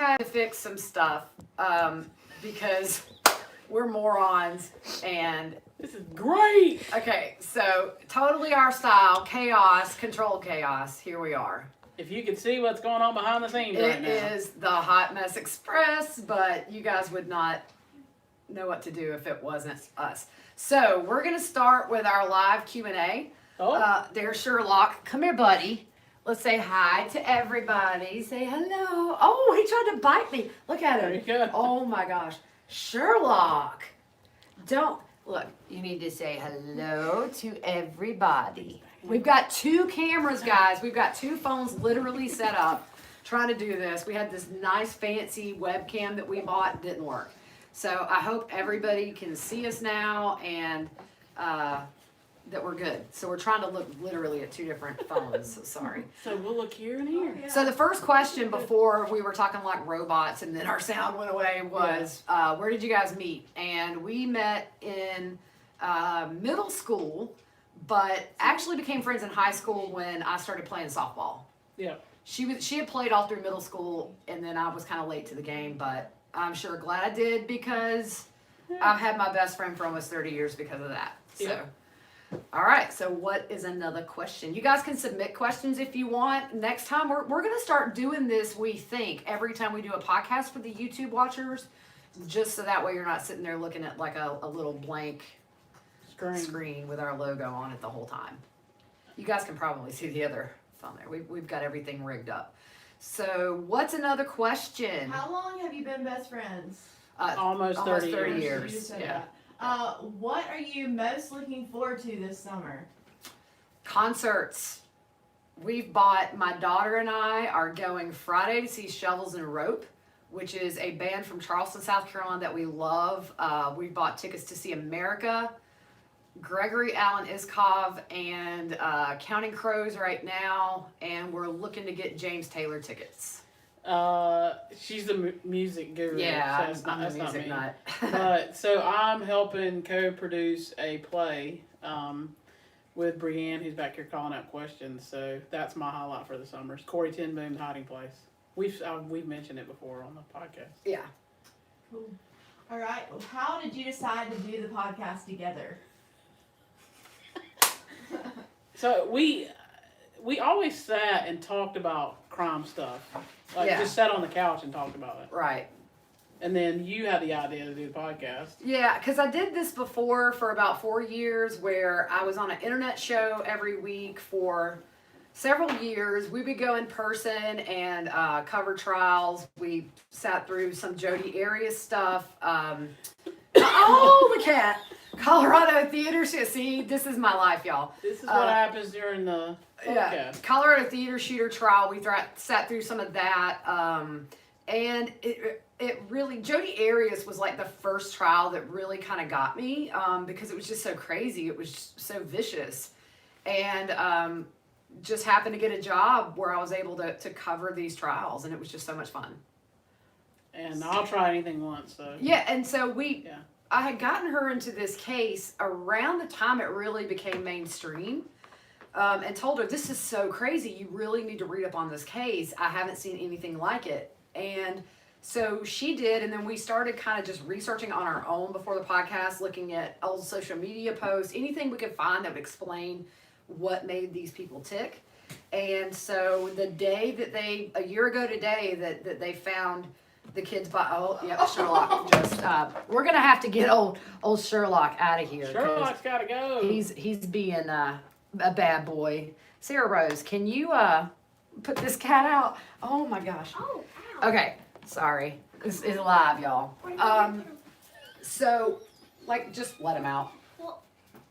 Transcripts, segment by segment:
had to fix some stuff because we're morons and this is great. Okay, so totally our style, chaos, controlled chaos. Here we are. If you could see what's going on behind the scenes right now. It is the Hot Mess Express, but you guys would not know what to do if it wasn't us. So we're gonna start with our live Q&A. Oh. There's Sherlock. Come here, buddy. Let's say hi to everybody. Say hello. Oh, he tried to bite me. Look at him. There you go. Oh my gosh. Sherlock. Don't, look, you need to say hello to everybody. We've got 2 cameras, guys. We've got 2 phones literally set up trying to do this. We had this nice fancy webcam that we bought. It didn't work. So I hope everybody can see us now and that we're good. So we're trying to look literally at 2 different phones. So sorry. So we'll look here and here. Yeah. So the first question before we were talking like robots and then our sound went away was, where did you guys meet? And we met in middle school, but actually became friends in high school when I started playing softball. Yeah. She had played all through middle school, and then I was kind of late to the game, but I'm sure glad I did because I've had my best friend for almost 30 years because of that. So. Yeah. All right, so what is another question? You guys can submit questions if you want. Next time, we're going to start doing this, we think, every time we do a podcast for the YouTube watchers, just so that way you're not sitting there looking at like a little blank screen with our logo on it the whole time. You guys can probably see the other phone there. We've got everything rigged up. So what's another question? How long have you been best friends? Almost 30 years. You said Yeah. that. What are you most looking forward to this summer? Concerts. My daughter and I are going Friday to see Shovels and Rope, which is a band from Charleston, South Carolina that we love. We bought tickets to see America, Gregory Alan Iskov, and Counting Crows right now, and we're looking to get James Taylor tickets. She's the music guru. Yeah, so I'm the music nut. But so I'm helping co-produce a play with Brianne, who's back here calling out questions. So that's my highlight for the summer. It's Corey Ten Boom's Hiding Place. We've mentioned it before on the podcast. Yeah. Cool. All right. Well, how did you decide to do the podcast together? So we always sat and talked about crime stuff. Just sat on the couch and talked about it. Right. And then you had the idea to do the podcast. Yeah, because I did this before for about 4 years where I was on an internet show every week for several years. We would go in person and cover trials. We sat through some Jodi Arias stuff. Oh, the cat. Colorado Theater. See, this is my life, y'all. This is what happens during the podcast. Yeah, Colorado Theater Shooter trial. We sat through some of that. And it really, Jodi Arias was like the first trial that really kind of got me because it was just so crazy. It was so vicious. And just happened to get a job where I was able to cover these trials, and it was just so much fun. And I'll try anything once. So. Yeah, and so I had gotten her into this case around the time it really became mainstream. And told her, this is so crazy. You really need to read up on this case. I haven't seen anything like it. And so she did. And then we started kind of just researching on our own before the podcast, looking at old social media posts, anything we could find that would explain what made these people tick. And so the day that a year ago today, that they found the kids Sherlock just, we're going to have to get old Sherlock out of here. Sherlock's got to go. He's being a bad boy. Sarah Rose, can you put this cat out? Oh my gosh. Oh, ow. Okay, sorry. This is live, y'all. So, just let him out.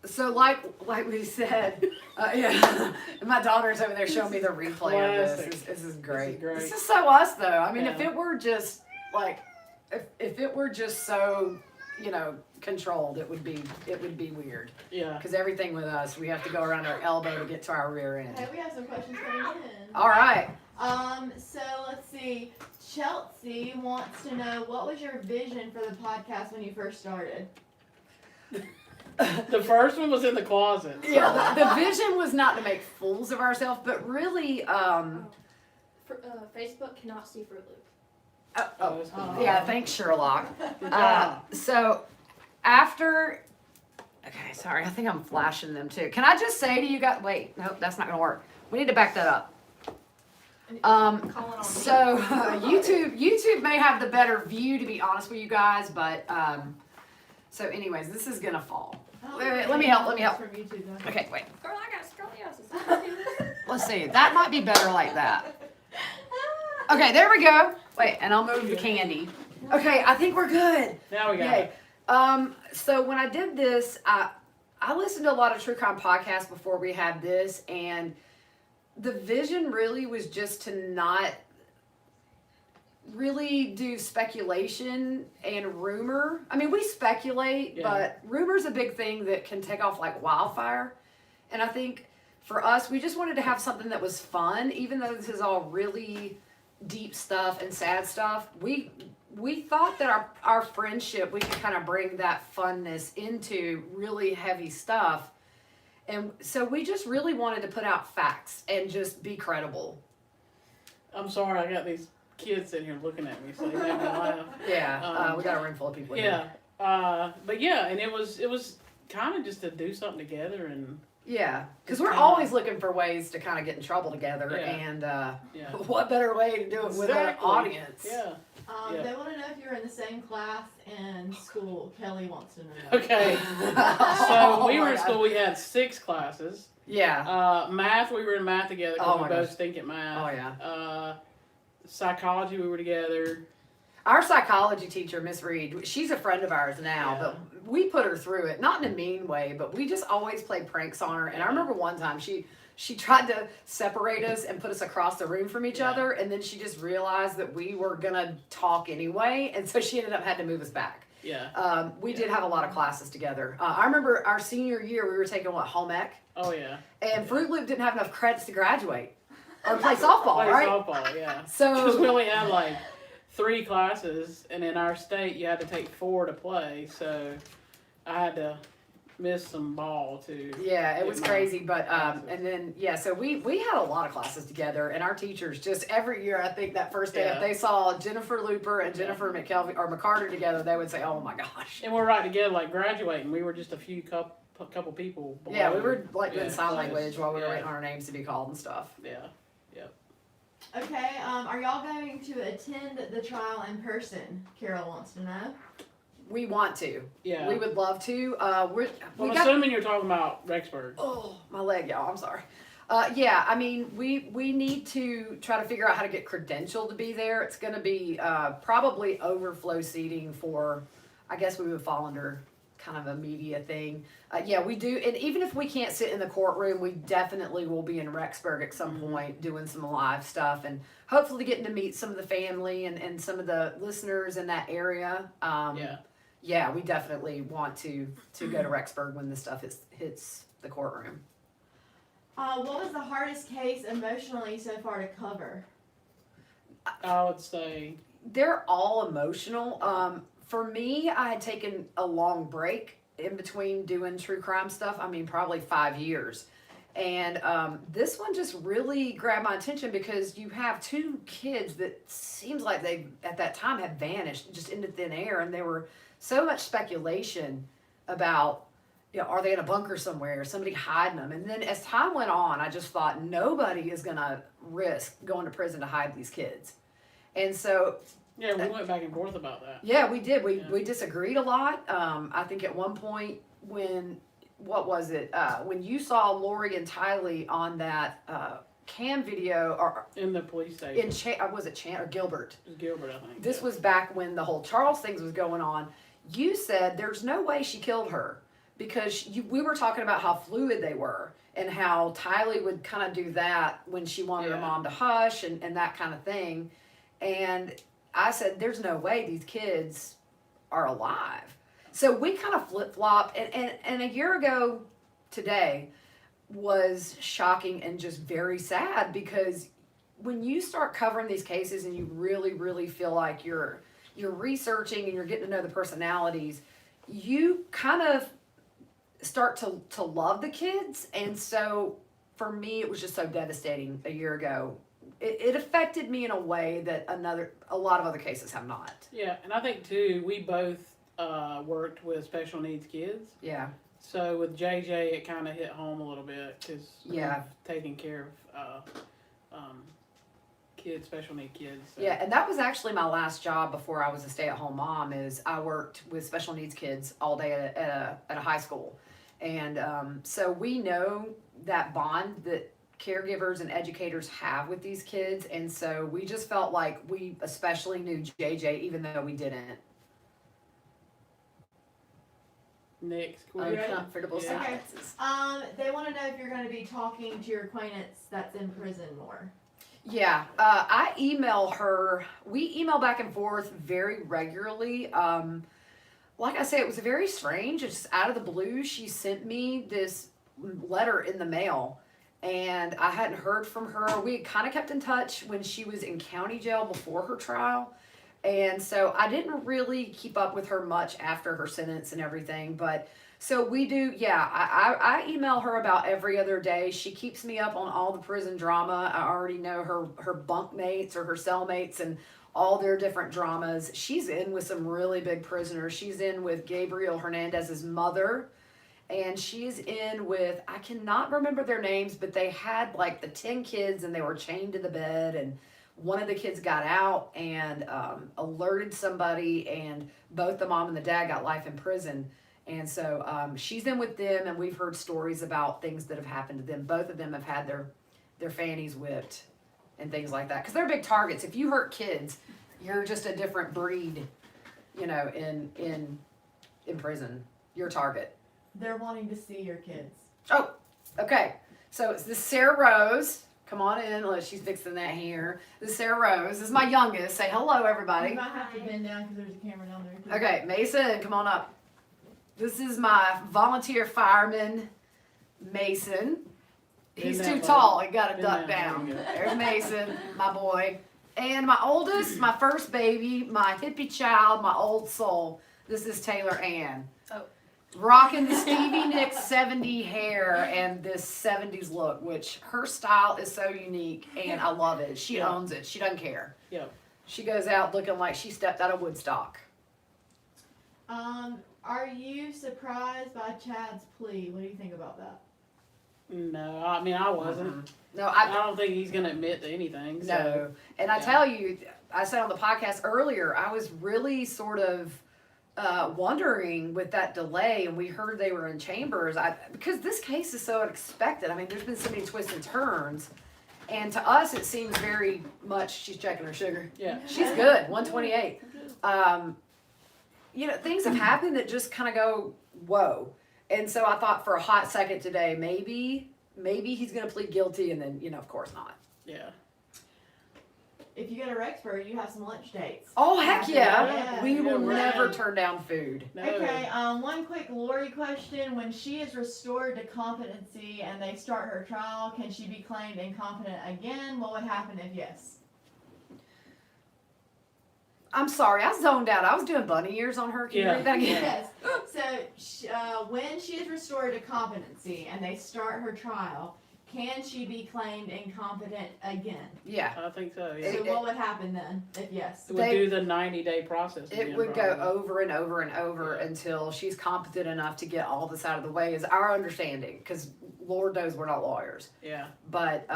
So, like we said, yeah. My daughter's over there showing me the replay of this. This is great. This is so us, though. I mean, if it were just if it were just so, controlled, it would be weird. Yeah. Because everything with us, we have to go around our elbow to get to our rear end. Okay, we have some questions coming in. All right. So let's see. Chelsea wants to know, what was your vision for the podcast when you first started? The first one was in the closet. So. Yeah, the vision was not to make fools of ourselves, but really, Facebook cannot see Fruit Loop. that's good. Yeah, thanks, Sherlock. Good job. So after, okay, sorry, I think I'm flashing them too. Can I just say to you guys, wait, nope, that's not gonna work. We need to back that up. Calling on me. So YouTube may have the better view, to be honest with you guys, but so anyways, this is gonna fall. Wait, let me help. From YouTube, though. Okay, wait. Girl, I got scoliosis. Let's see. That might be better like that. Okay, there we go. Wait, and I'll move the candy. Okay, I think we're good. Now we got Yay. it. So when I did this, I listened to a lot of true crime podcasts before we had this, and the vision really was just to not really do speculation and rumor. I mean, we speculate, Yeah. but rumor's a big thing that can take off like wildfire. And I think for us, we just wanted to have something that was fun, even though this is all really deep stuff and sad stuff. We thought that our friendship, we could kind of bring that funness into really heavy stuff. And so we just really wanted to put out facts and just be credible. I'm sorry, I got these kids sitting here looking at me, so they made me laugh. Yeah, we got a room full of people here. Yeah, but yeah, and it was kind of just to do something together, and Yeah, because It's we're kinda- always looking for ways to kind of get in trouble together, Yeah. and yeah, what better way to do it with an Exactly. audience? yeah. Yeah. They want to know if you're in the same class in school. Kelly wants to know. Okay, Oh so we were my in God. school. We had 6 classes. Yeah. Math, we were in math together Oh because my we both gosh. stink at math. Oh yeah. Psychology, we were together. Our psychology teacher, Miss Reed, she's a friend of ours now, Yeah. but we put her through it, not in a mean way, but we just always played pranks on her. And I remember one time she tried to separate us and put us across the room from each Yeah. other, and then she just realized that we were gonna talk anyway, and so she ended up having to move us back. Yeah. We did have a lot of classes together. I remember our senior year, we were taking home ec, Oh yeah. and Fruit Loop didn't have enough credits to graduate or play softball, Play right? softball, yeah. Because we So only had like 3 classes, and in our state you had to take 4 to play. So I had to miss some ball too. yeah, it was Get my crazy. But classes. and then yeah, so we had a lot of classes together, and our teachers just every year, I think that first day, if Yeah. they saw Jennifer Looper and Jennifer McKelvey or McCarter together, they would say, "Oh my gosh." And we're right together, like graduating. We were just a few couple people. Below. Yeah, we were like doing Yeah, sign so language it's- while we were yeah. waiting on our names to be called and stuff. Yeah. Okay, are y'all going to attend the trial in person? Carol wants to know. We want to. Yeah. We would love to. We I'm got. assuming you're talking about Rexburg. Oh, my leg, y'all. I'm sorry. Yeah, I mean, we need to try to figure out how to get credentialed to be there. It's going to be probably overflow seating for, I guess we would fall under kind of a media thing. Yeah, we do. And even if we can't sit in the courtroom, we definitely will be in Rexburg at some point doing some live stuff and hopefully getting to meet some of the family and some of the listeners in that area. Yeah. Yeah, we definitely want to go to Rexburg when this stuff hits the courtroom. What was the hardest case emotionally so far to cover? I would say. They're all emotional. For me, I had taken a long break in between doing true crime stuff. I mean, probably 5 years. And this one just really grabbed my attention because you have 2 kids that seems like they, at that time, had vanished just into thin air. And there were so much speculation about, you know, are they in a bunker somewhere? Is somebody hiding them? And then as time went on, I just thought nobody is going to risk going to prison to hide these kids. And so Yeah, we went back and forth about that. yeah, we did. Yeah. We disagreed a lot. I think at one point when, what was it? When you saw Lori and Tylee on that cam video, or In the police station. was it Chan or Gilbert? It was Gilbert, I think. This yeah. was back when the whole Charles things was going on. You said there's no way she killed her because we were talking about how fluid they were and how Tylee would kind of do that when she wanted her Yeah. mom to hush and that kind of thing. And I said, there's no way these kids are alive. So we kind of flip-flopped. And a year ago today was shocking and just very sad because when you start covering these cases and you really, really feel like you're researching and you're getting to know the personalities, you kind of start to love the kids. And so for me, it was just so devastating a year ago it affected me in a way that a lot of other cases have not. Yeah, and I think too, we both worked with special needs kids. Yeah. So with JJ, it kind of hit home a little bit because Yeah. taking care of kids, special need kids. So. Yeah, and that was actually my last job before I was a stay-at-home mom. Is I worked with special needs kids all day at a high school, and so we know that bond that caregivers and educators have with these kids, and so we just felt like we especially knew JJ, even though we didn't. Next Okay. question. Uncomfortable Yeah. silences. They want to know if you're going to be talking to your acquaintance that's in prison more. Yeah, I email her. We email back and forth very regularly. Like I said, it was very strange. It's just out of the blue. She sent me this letter in the mail, and I hadn't heard from her. We had kind of kept in touch when she was in county jail before her trial. And so I didn't really keep up with her much after her sentence and everything. But so we do, yeah, I email her about every other day. She keeps me up on all the prison drama. I already know her bunk mates or her cellmates and all their different dramas. She's in with some really big prisoners. She's in with Gabriel Hernandez's mother. And she's in with, I cannot remember their names, but they had like the 10 kids and they were chained to the bed, and one of the kids got out and alerted somebody, and both the mom and the dad got life in prison. And so she's in with them, and we've heard stories about things that have happened to them. Both of them have had their fannies whipped and things like that, because they're big targets. If you hurt kids, you're just a different breed, you know, in prison. You're a target. They're wanting to see your kids. Oh, okay. So it's this Sarah Rose. Come on in. Unless she's fixing that hair. This is Sarah Rose. This is my youngest. Say hello, everybody. You might have to bend down because there's a camera down there. Too. Okay, Mason, come on up. This is my volunteer fireman, Mason. He's Bend too that tall. low. He got to Bend duck that low. down. There's Mason, my boy. And my oldest, my first baby, my hippie child, my old soul. This is Taylor Ann. Oh. Rocking the Stevie Nicks 70 hair and this 70s look, which her style is so unique and I love it. She Yeah. owns it. She doesn't care. Yeah. She goes out looking like she stepped out of Woodstock. Are you surprised by Chad's plea? What do you think about that? No, I mean, I wasn't. No, I don't think he's going to admit to anything. So. No. And I yeah. tell you, I said on the podcast earlier, I was really sort of wondering with that delay, and we heard they were in chambers, because this case is so unexpected. I mean, there's been so many twists and turns, and to us it seems very much, she's checking her sugar. Yeah. She's good, 128. You know, things have happened that just kind of go, whoa. And so I thought for a hot second today, maybe he's going to plead guilty, and then, you know, of course not. Yeah. If you go to Rexburg, you have some lunch dates. Oh, heck yeah. Yeah. We will Yeah, never right. turn down food. No. Okay, one quick Lori question. When she is restored to competency and they start her trial, can she be claimed incompetent again? What would happen if yes? I'm sorry, I zoned out. I was doing bunny ears on her. Can you Yeah. read that again? Yes. So, when she is restored to competency and they start her trial, can she be claimed incompetent again? Yeah. I think so, yeah. So what would happen then if yes? It would They- do the 90-day process It again, would go probably. over and over and over Yeah. until she's competent enough to get all this out of the way, is our understanding, because Lord knows we're not lawyers. Yeah. But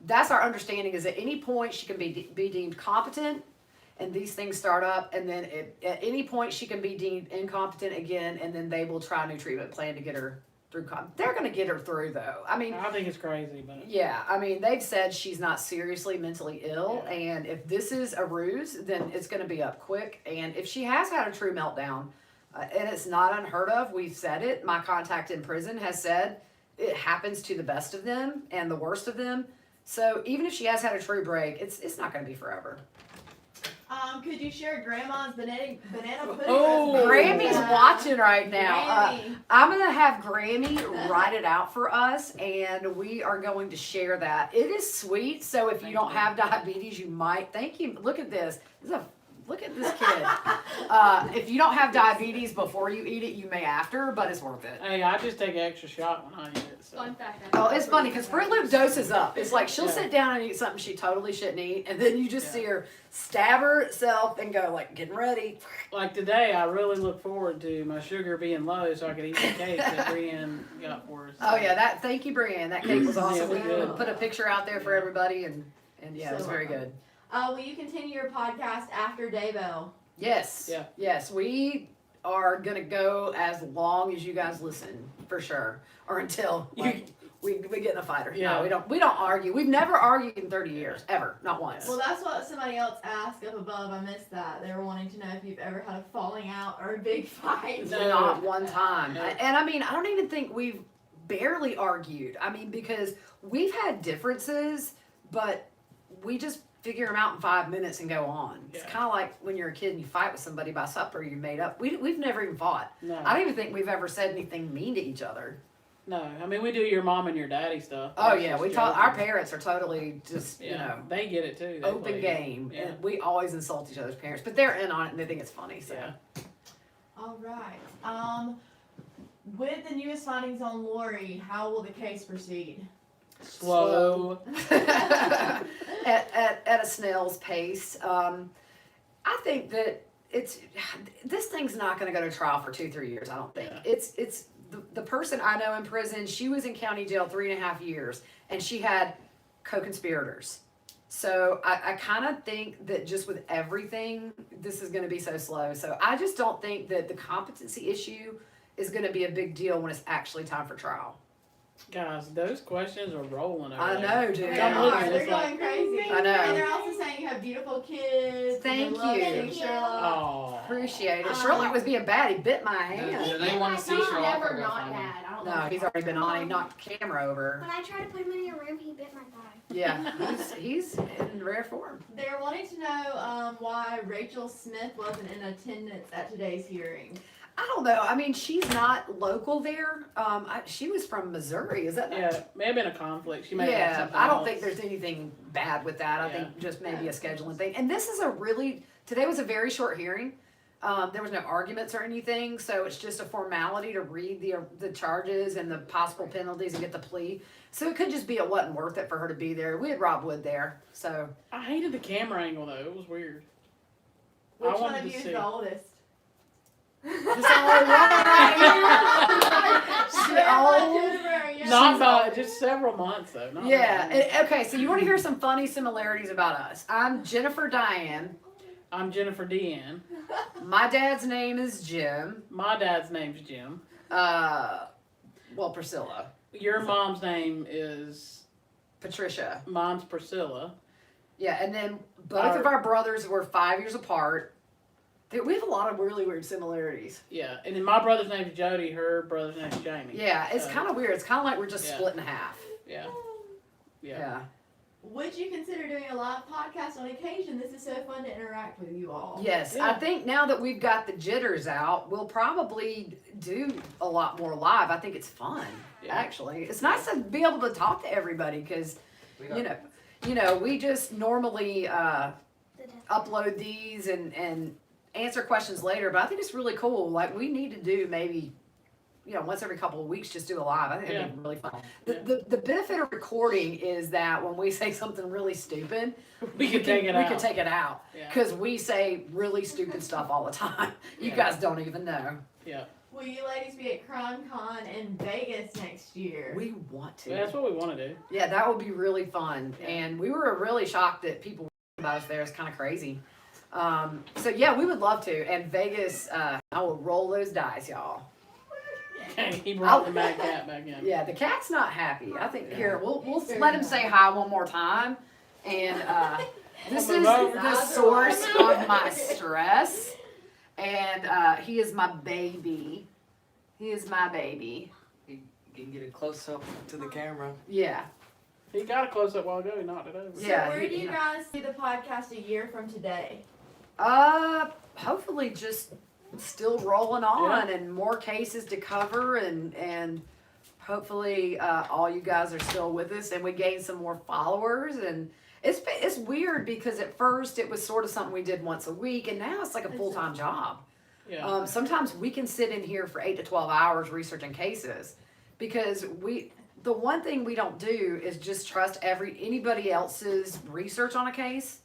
that's our understanding, is at any point she can be deemed competent, and these things start up, and then at any point she can be deemed incompetent again, and then they will try a new treatment plan to get her through. They're going to get her through, though. I mean, I think it's crazy, but yeah, I mean, they've said she's not seriously mentally ill, Yeah. and if this is a ruse, then it's going to be up quick. And if she has had a true meltdown, and it's not unheard of, we've said it, my contact in prison has said it happens to the best of them and the worst of them. So even if she has had a true break, it's not going to be forever. Could you share Grandma's banana pudding Oh, recipe? Grammy's Yeah. watching right now. Grammy. I'm going to have Grammy write it out for us, and we are going to share that. It is sweet, so if you don't have diabetes, you might. Thank you. Look at this. Look at this kid. If you don't have diabetes before you eat it, you may after, but it's worth it. hey, I just take an extra shot when I eat it. it. So. Fun fact. Oh, it's funny because Fruit Loop doses up. It's like she'll Yeah. sit down and eat something she totally shouldn't eat, and then you just Yeah. see her stab herself and go like, getting ready. Like today, I really look forward to my sugar being low so I can eat the cake that Brienne got for us. Oh yeah, thank you, Brienne. That cake was awesome. Yeah, we we did. put a picture out there for everybody, and yeah, it was So very welcome. good. Will you continue your podcast after Daybell? Yes. Yeah. Yes, we are gonna go as long as you guys listen, for sure, or until like, we get in a fight. Or Yeah. no, we don't argue. We've never argued in 30 years, ever, not once. Well, that's what somebody else asked up above. I missed that. They were wanting to know if you've ever had a falling out or a big fight. No. Not one time. No. And I mean, I don't even think we've barely argued. I mean, because we've had differences, but we just figure them out in 5 minutes and go on. It's Yeah. kind of like when you're a kid and you fight with somebody by supper you made up. We've never even fought. No. I don't even think we've ever said anything mean to each other. No. I mean, we do your mom and your daddy stuff. Oh That's yeah, just we talk. Our joking. parents are totally just Yeah. They get it too. They open play it. game, Yeah. and we always insult each other's parents, but they're in on it and they think it's funny. So. Yeah. All right. With the newest findings on Lori, how will the case proceed? Slow. at a snail's pace. I think that this thing's not going to go to trial for 2-3 years. I don't think Yeah. it's the person I know in prison. She was in county jail 3.5 years, and she had co-conspirators. So I kind of think that just with everything, this is going to be so slow. So I just don't think that the competency issue is going to be a big deal when it's actually time for trial. Guys, those questions are rolling over I there. know, dude. They I'm are. looking, They're it's like- going crazy. I know. And they're also saying you have beautiful kids. and Thank they love you. seeing Sherlock. Oh. Appreciate it. Sherlock was being bad. He bit my hand. Yeah, they want to see He's Sherlock. never or go not find him. bad. I don't No, know. he's already been on. He knocked the camera over. When I tried to put him in your room, he bit my thigh. Yeah, he's in rare form. They're wanting to know why Rachel Smith wasn't in attendance at today's hearing. I don't know. I mean, she's not local there. She was from Missouri. Is that? Yeah, may have been a conflict. She may have had Yeah, something I don't else. think there's anything bad with that. I Yeah. think just maybe a scheduling thing. And this is today was a very short hearing. There was no arguments or anything, so it's just a formality to read the charges and the possible penalties and get the plea. So it could just be it wasn't worth it for her to be there. We had Rob Wood there, so I hated the camera angle though. It was weird. Which I one wanted of to you is see. the oldest? just all She They're not old. doing very young. Not by just several months though. Not Yeah. very long. Okay. So you want to hear some funny similarities about us? I'm Jennifer Diane. I'm Jennifer Deanne. My dad's name is Jim. My dad's name's Jim. Priscilla. Your mom's name is Patricia. mine's Priscilla. Yeah, and then both of our brothers were 5 years apart. Dude, we have a lot of really weird similarities. Yeah, and then my brother's name's Jody. Her brother's name's Jamie. Yeah, it's So, kind of weird. It's kind of like we're just Yeah. split in half. Yeah. Yeah. Yeah. Would you consider doing a live podcast on occasion? This is so fun to interact with you all. Yes, Yeah. I think now that we've got the jitters out, we'll probably do a lot more live. I think it's fun, Yeah. actually. It's nice to be able to talk to everybody because, you know, we just normally upload these and answer questions later, but I think it's really cool. Like, we need to do maybe, once every couple of weeks, just do a live. I think it'd be really fun. The benefit of recording is that when we say something really stupid, We could take it we out. could take it out. Yeah. Because we say really stupid stuff all the time. You Yeah. guys don't even know. Yeah. Will you ladies be at CrimeCon in Vegas next year? We want to. That's what we want to do. Yeah, that would be really fun. Yeah. And we were really shocked that people about us there. It's kind of crazy. So yeah, we would love to. And Vegas, I will roll those dice, y'all. He brought the mad cat back in. Yeah, the cat's not happy. I think here we'll let him say hi one more time. And this is the source of my stress. And he is my baby. He is my baby. You can get a close up to the camera. Yeah. He got a close up while ago. He knocked it over. So Yeah, where do he- you guys see the podcast a year from today? Hopefully just still rolling on and more cases to cover and hopefully all you guys are still with us and we gain some more followers and it's weird because at first it was sort of something we did once a week and now it's like a full-time job. Yeah. Sometimes we can sit in here for 8 to 12 hours researching cases because the one thing we don't do is just trust anybody else's research on a case.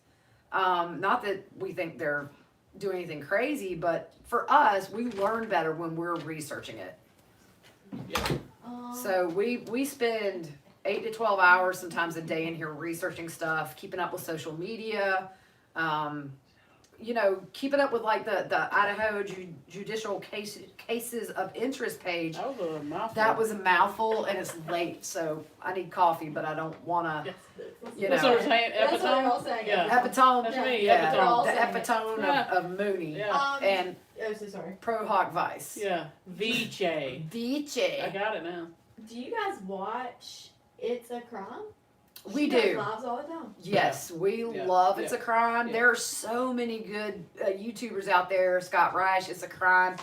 Not that we think they're doing anything crazy, but for us, we learn better when we're researching it. Yeah. So we spend 8 to 12 hours sometimes a day in here researching stuff, keeping up with social media, keeping up with like the Idaho judicial cases of interest page. That was a mouthful. That was a mouthful, and it's late, so I need coffee, but I don't want to, That's what we're saying. That's what they're all Epitome. saying. Yeah. epitome, That's me. yeah, They're all the saying it. epitome Yeah. of Mooney Yeah. and Oh, so sorry. Pro Hoc Vice. Yeah. Vice. I Vice. got it now. Do you guys watch It's a Crime? We She does do. lives all the time. Yes, we Yeah. love It's a Crime. Yeah. There are so many good YouTubers out there. Scott Reich, It's a Crime.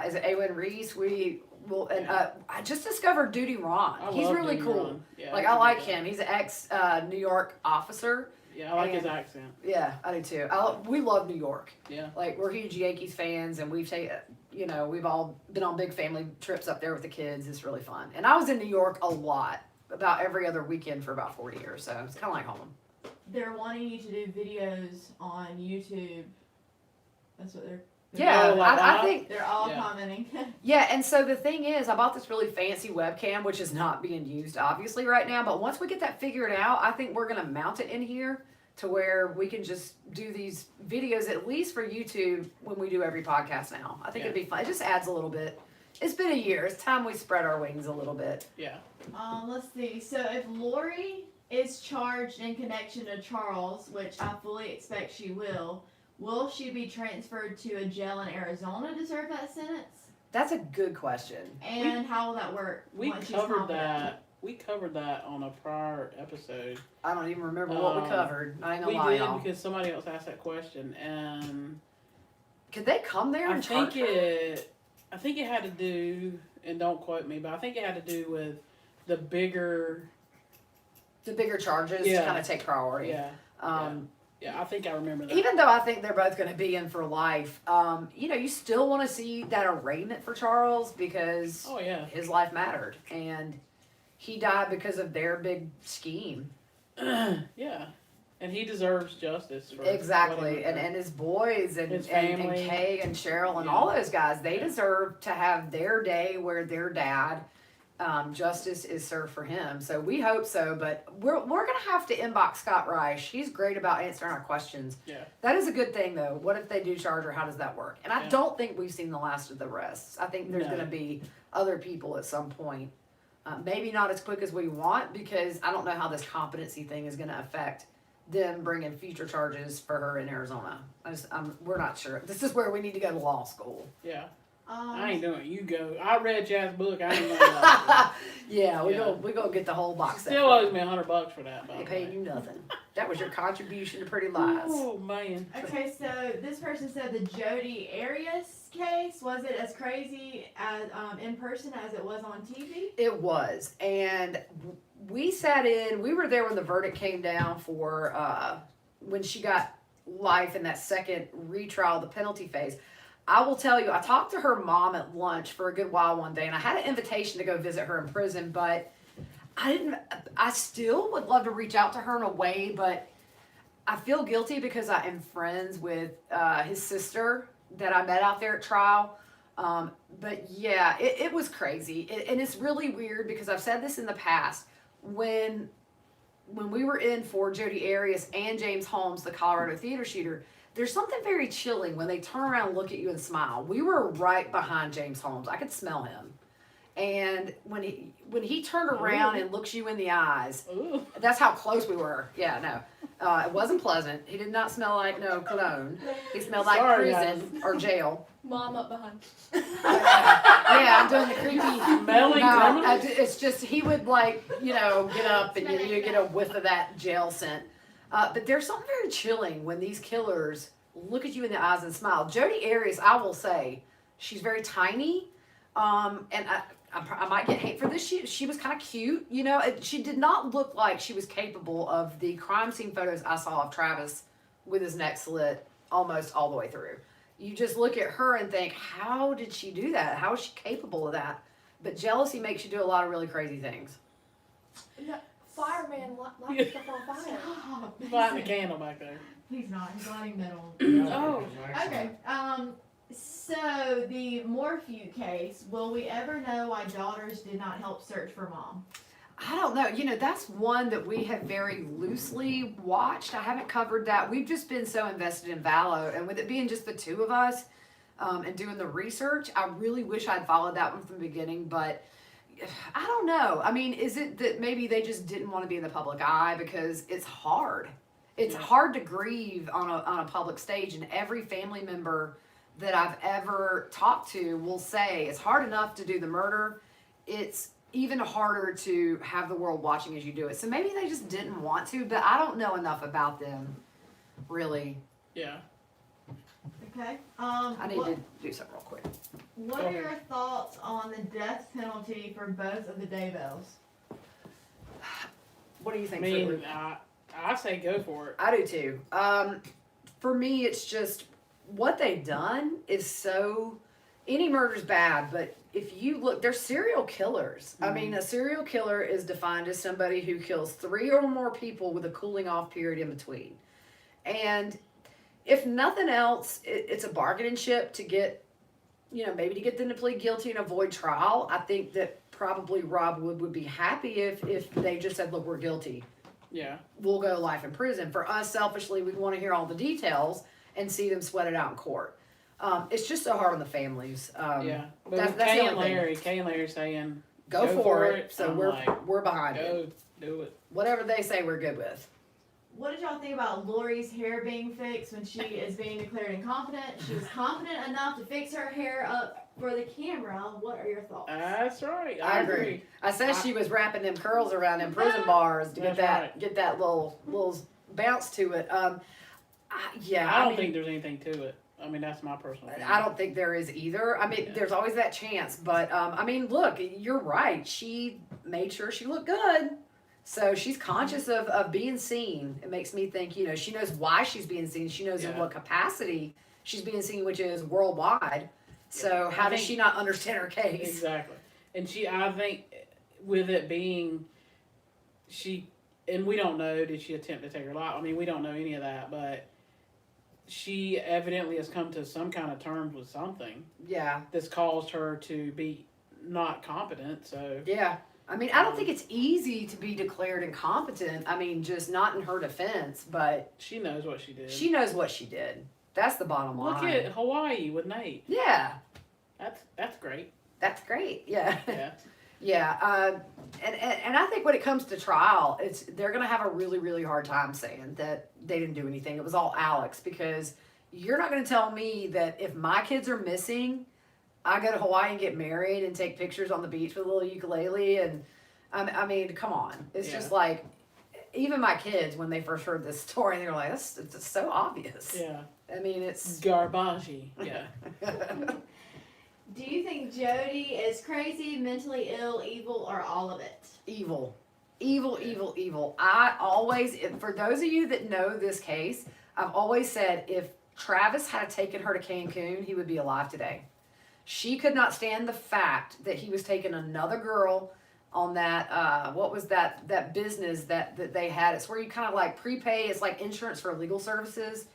Is it Awen Reese? We will, and I just discovered Duty Ron. I He's love really Duty cool. Ron. Yeah, Like he's I a like good guy. him. He's an ex New York officer. Yeah, I like his And- accent. Yeah, I do too. We love New York. Yeah. Like we're huge Yankees fans, and we've we've all been on big family trips up there with the kids. It's really fun. And I was in New York a lot, about every other weekend for about 40 years. So it's kind of like home. They're wanting you to do videos on YouTube. That's what they're. Yeah, like I that? think. They're all Yeah. commenting. Yeah, and so the thing is, I bought this really fancy webcam, which is not being used obviously right now. But once we get that figured out, I think we're gonna mount it in here to where we can just do these videos at least for YouTube when we do every podcast now. I think it'd be fun. It just adds a little bit. It's been a year. It's time we spread our wings a little bit. Yeah. Let's see. So if Lori is charged in connection to Charles, which I fully expect she will she be transferred to a jail in Arizona to serve that sentence? That's a good question. And how will that work? We once she's covered competent? that. We covered that on a prior episode. I don't even remember what we covered. I ain't gonna We lie, did y'all. because somebody else asked that question, and Could they come there I and think charge her? I think it had to do, and don't quote me, but I think it had to do with the bigger. The bigger charges to Yeah. kind of take priority. Yeah. Yeah, I think I remember that. Even though I think they're both going to be in for life, you still want to see that arraignment for Charles because Oh yeah. his life mattered and he died because of their big scheme. Yeah. And he deserves justice for Exactly, whatever. and his boys and, His and family. Kay and Cheryl and Yeah. all those guys, they Yeah. deserve to have their day where their dad, justice is served for him. So we hope so, but we're gonna have to inbox Scott Reich. He's great about answering our questions. Yeah. That is a good thing though. What if they do charge her? How does that work? And I Yeah. don't think we've seen the last of the arrests. I think there's No. gonna be other people at some point. Maybe not as quick as we want because I don't know how this competency thing is gonna affect them bringing future charges for her in Arizona. We're not sure. This is where we need to go to law school. Yeah. I ain't Um, doing it. You go. I read Chad's book. I ain't doing that. Yeah, we Yeah. go get the whole She box. set still for owes you. me $100 for that. By They the paid way. you nothing. That was your contribution to Pretty Lies. Oh man. okay, so this person said the Jodi Arias case, was it as crazy as in person as it was on TV? It was, and we sat in. We were there when the verdict came down for when she got life in that second retrial, the penalty phase. I will tell you, I talked to her mom at lunch for a good while one day, and I had an invitation to go visit her in prison, but I still would love to reach out to her in a way, but I feel guilty because I am friends with his sister that I met out there at trial. But yeah, it was crazy. And it's really weird because I've said this in the past. When we were in for Jodi Arias and James Holmes, the Colorado theater shooter, there's something very chilling when they turn around and look at you and smile. We were right behind James Holmes. I could smell him. And when he turned around and looks you in the eyes, Ooh. that's how close we were. Yeah, no. It wasn't pleasant. He did not smell like no cologne. He smelled like Sorry, prison or jail. Mom up behind. Yeah, I'm doing the creepy. Smelling No, criminals? it's just he would get up and you get a whiff of that jail scent. But there's something very chilling when these killers look at you in the eyes and smile. Jodi Arias, I will say, she's very tiny, and I might get hate for this. She was kind of cute, She did not look like she was capable of the crime scene photos I saw of Travis with his neck slit almost all the way through. You just look at her and think, how did she do that? How is she capable of that? But jealousy makes you do a lot of really crazy things. Fireman light stuff on fire. Stop. He's lighting a candle back there. He's not. He's lighting metal. Oh. Okay. So the Morphew case. Will we ever know why daughters did not help search for mom? I don't know. You know, that's one that we have very loosely watched. I haven't covered that. We've just been so invested in Vallow, and with it being just the two of us and doing the research, I really wish I'd followed that one from the beginning, but I don't know. I mean, is it that maybe they just didn't want to be in the public eye because it's hard? It's hard to grieve on a public stage, and every family member that I've ever talked to will say it's hard enough to do the murder. It's even harder to have the world watching as you do it. So maybe they just didn't want to, but I don't know enough about them, really. Yeah. Okay. I need to do something real quick. What are your thoughts on the death penalty for both of the Daybells? What do you I think? mean, Fluid? I say go for it. I do too. For me, it's just what they've done is so. Any murder's bad, but if you look, they're serial killers. I mean, a serial killer is defined as somebody who kills 3 or more people with a cooling off period in between. And if nothing else, it's a bargaining chip to get, you know, maybe to get them to plead guilty and avoid trial. I think that probably Rob would be happy if they just said, look, we're guilty. Yeah. We'll go life in prison. For us, selfishly, we want to hear all the details and see them sweat it out in court. It's just so hard on the families. Yeah. But that's with the Kay only and thing. Larry, Kay and Larry saying Go for it. So I'm we're like, we're behind it. go do it. Whatever they say, we're good with. What did y'all think about Lori's hair being fixed when she is being declared incompetent? She was confident enough to fix her hair up for the camera. What are your thoughts? That's right. I agree. I said she was wrapping them curls around them prison bars to get that little bounce to it. Yeah. I don't mean, think there's anything to it. I mean, that's my personal opinion. I don't think there is either. I mean, there's always that chance, but I mean, look, you're right. She made sure she looked good. So she's conscious of being seen. It makes me think, you know, she knows why she's being seen. She knows in what capacity she's being seen, which is worldwide. So how does she not understand her case? Exactly. And I think with it being, and we don't know, did she attempt to take her life? I mean, we don't know any of that, but she evidently has come to some kind of terms with something. Yeah. That's caused her to be not competent, so. Yeah. I mean, I don't think it's easy to be declared incompetent. I mean, just not in her defense, but She knows what she did. she knows what she did. That's the bottom line. Look at Hawaii with Nate. Yeah. That's great. That's great. Yeah. Yeah. Yeah. And I think when it comes to trial, they're going to have a really, really hard time saying that they didn't do anything. It was all Alex, because you're not going to tell me that if my kids are missing, I go to Hawaii and get married and take pictures on the beach with a little ukulele. And I mean, come on. It's just like, even my kids, when they first heard this story, they were like, it's so obvious. Yeah. I mean, it's Garbage. Yeah. Do you think Jody is crazy, mentally ill, evil, or all of it? evil. Evil, evil, evil. I always, for those of you that know this case, I've always said if Travis had taken her to Cancun, he would be alive today. She could not stand the fact that he was taking another girl on that, what was that business that they had. It's where you kind of like prepay, it's like insurance for legal services.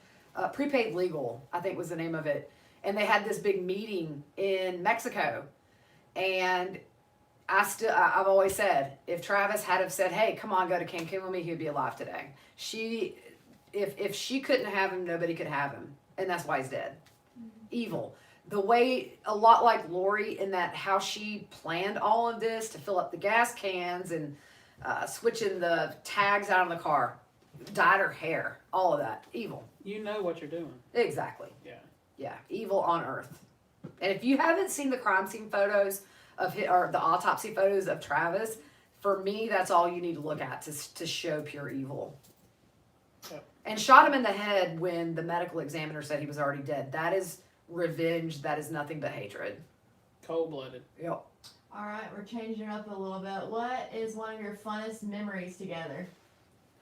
Prepaid Legal, I think was the name of it. And they had this big meeting in Mexico. And I've always said, if Travis had have said, hey, come on, go to Cancun with me, he'd be alive today. If she couldn't have him, nobody could have him. And that's why he's dead. Evil. The way, a lot like Lori, in that how she planned all of this to fill up the gas cans and switching the tags out on the car, dyed her hair, all of that. Evil. You know what you're doing. Exactly. Yeah. Yeah, evil on earth. And if you haven't seen the crime scene photos or the autopsy photos of Travis, for me, that's all you need to look at to show pure evil. Yep. And shot him in the head when the medical examiner said he was already dead. That is revenge. That is nothing but hatred. Cold-blooded. Yep. All right, we're changing it up a little bit. What is one of your funnest memories together?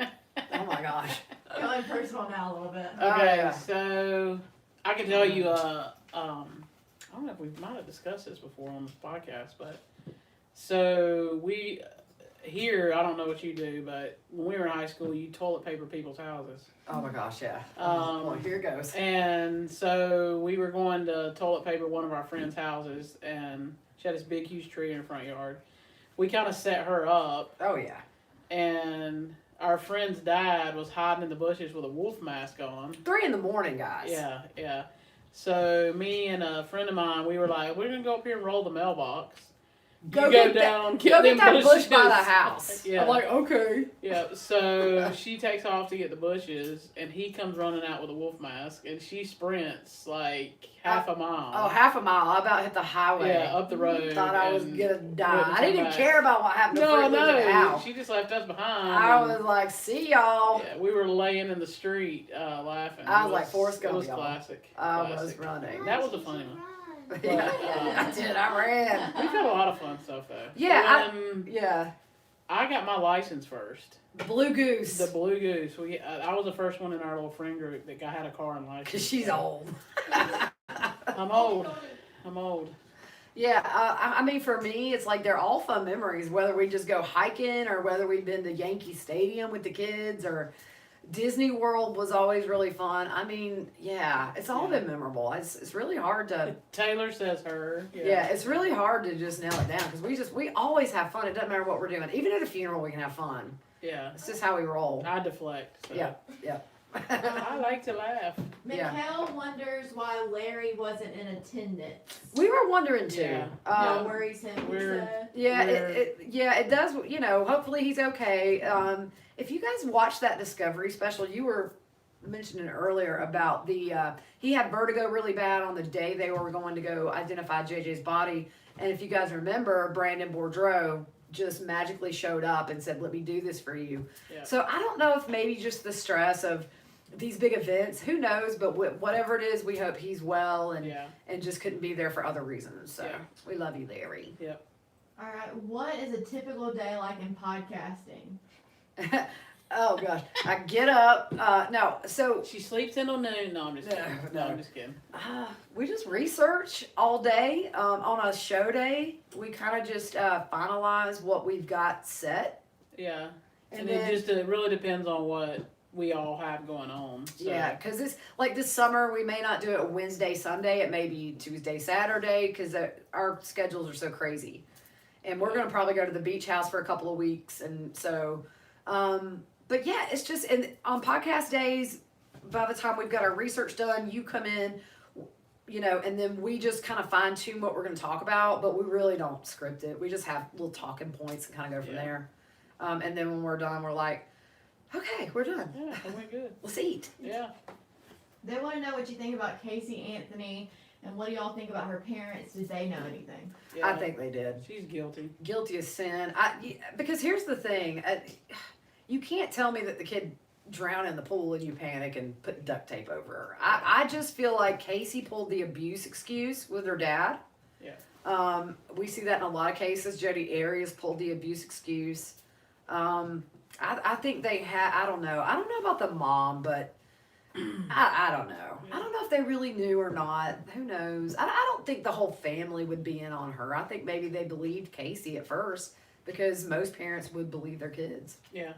Oh my gosh. Going personal now a little bit. Okay, yeah. So I can tell you, I don't know if we might have discussed this before on this podcast, but so here, I don't know what you do, but when we were in high school, you toilet paper people's houses. Oh my gosh, yeah. Um, Well, here goes. And so we were going to toilet paper one of our friends' houses, and she had this big, huge tree in her front yard. We kind of set her up, Oh yeah. and our friend's dad was hiding in the bushes with a wolf mask on. 3 a.m, guys. Yeah, yeah. So me and a friend of mine, we were like, we're gonna go up here and roll the mailbox. Go You get down, that, go get them that bush by the bushes. house. Yeah. I'm like, okay. Yeah, so she takes off to get the bushes, and he comes running out with a wolf mask, and she sprints like half a mile. Oh, half a mile. I about hit the highway. Yeah, up the road. Thought I was and gonna die. wouldn't I didn't even come back. care about what happened to No, Fruit Loops at the no, house. she just left us behind. I and- was like, see y'all. Yeah, we were laying in the street laughing. I It was like Forrest Gump, It was y'all. classic. I was classic. running. That was a funny one. Yeah, But, I did. I ran. We've had a lot of fun stuff though. Yeah, When Yeah. I got my license first. Blue Goose. The Blue Goose. I was the first one in our little friend group that had a car and license. Because she's old. I'm old. I'm old. Yeah, I mean, for me, it's like they're all fun memories, whether we just go hiking or whether we've been to Yankee Stadium with the kids or Disney World was always really fun. I mean, yeah, it's all been memorable. It's really hard to, Taylor says her. yeah, it's really hard to just nail it down because we always have fun. It doesn't matter what we're doing. Even at a funeral, we can have fun. Yeah. It's just how we roll. I deflect. So. Yeah. I like to laugh. Yeah. Mikkel wonders why Larry wasn't in attendance. We were wondering too. Yeah. That worries him. he We're- said. Yeah, We're- it does. You know, hopefully he's okay. If you guys watched that Discovery special, you were mentioning earlier about the he had vertigo really bad on the day they were going to go identify JJ's body, and if you guys remember, Brandon Bourdreau just magically showed up and said, "Let me do this for you." Yeah. So I don't know if maybe just the stress of these big events, who knows? But whatever it is, we hope he's well and Yeah. and just couldn't be there for other reasons. So Yeah. we love you, Larry. All right. What is a typical day like in podcasting? Oh gosh, I get up. No, so She sleeps until noon. No, I'm just kidding. No. I'm just kidding. we just research all day. On a show day, we kind of just finalize what we've got set, Yeah. and And then it really depends on what we all have going on. So. yeah, because it's like this summer we may not do it Wednesday, Sunday. It may be Tuesday, Saturday because our schedules are so crazy, and we're gonna probably go to the beach house for a couple of weeks, and so. But yeah, it's just, and on podcast days, by the time we've got our research done, you come in, you know, and then we just kind of fine tune what we're going to talk about, but we really don't script it. We just have little talking points and kind of go from Yeah. there. And then when we're done, we're like, okay, we're done. Yeah, it went good. Let's eat. Yeah. They want to know what you think about Casey Anthony and what do y'all think about her parents? Did they know anything? Yeah. I think they did. She's guilty. Guilty as sin. Because here's the thing. You can't tell me that the kid drowned in the pool and you panic and put duct tape over her. I just feel like Casey pulled the abuse excuse with her dad. Yeah. We see that in a lot of cases. Jodi Arias pulled the abuse excuse. I think they had, I don't know about the mom, but I don't know. I don't know if they really knew or not. Who knows? I don't think the whole family would be in on her. I think maybe they believed Casey at first because most parents would believe their kids. Yeah.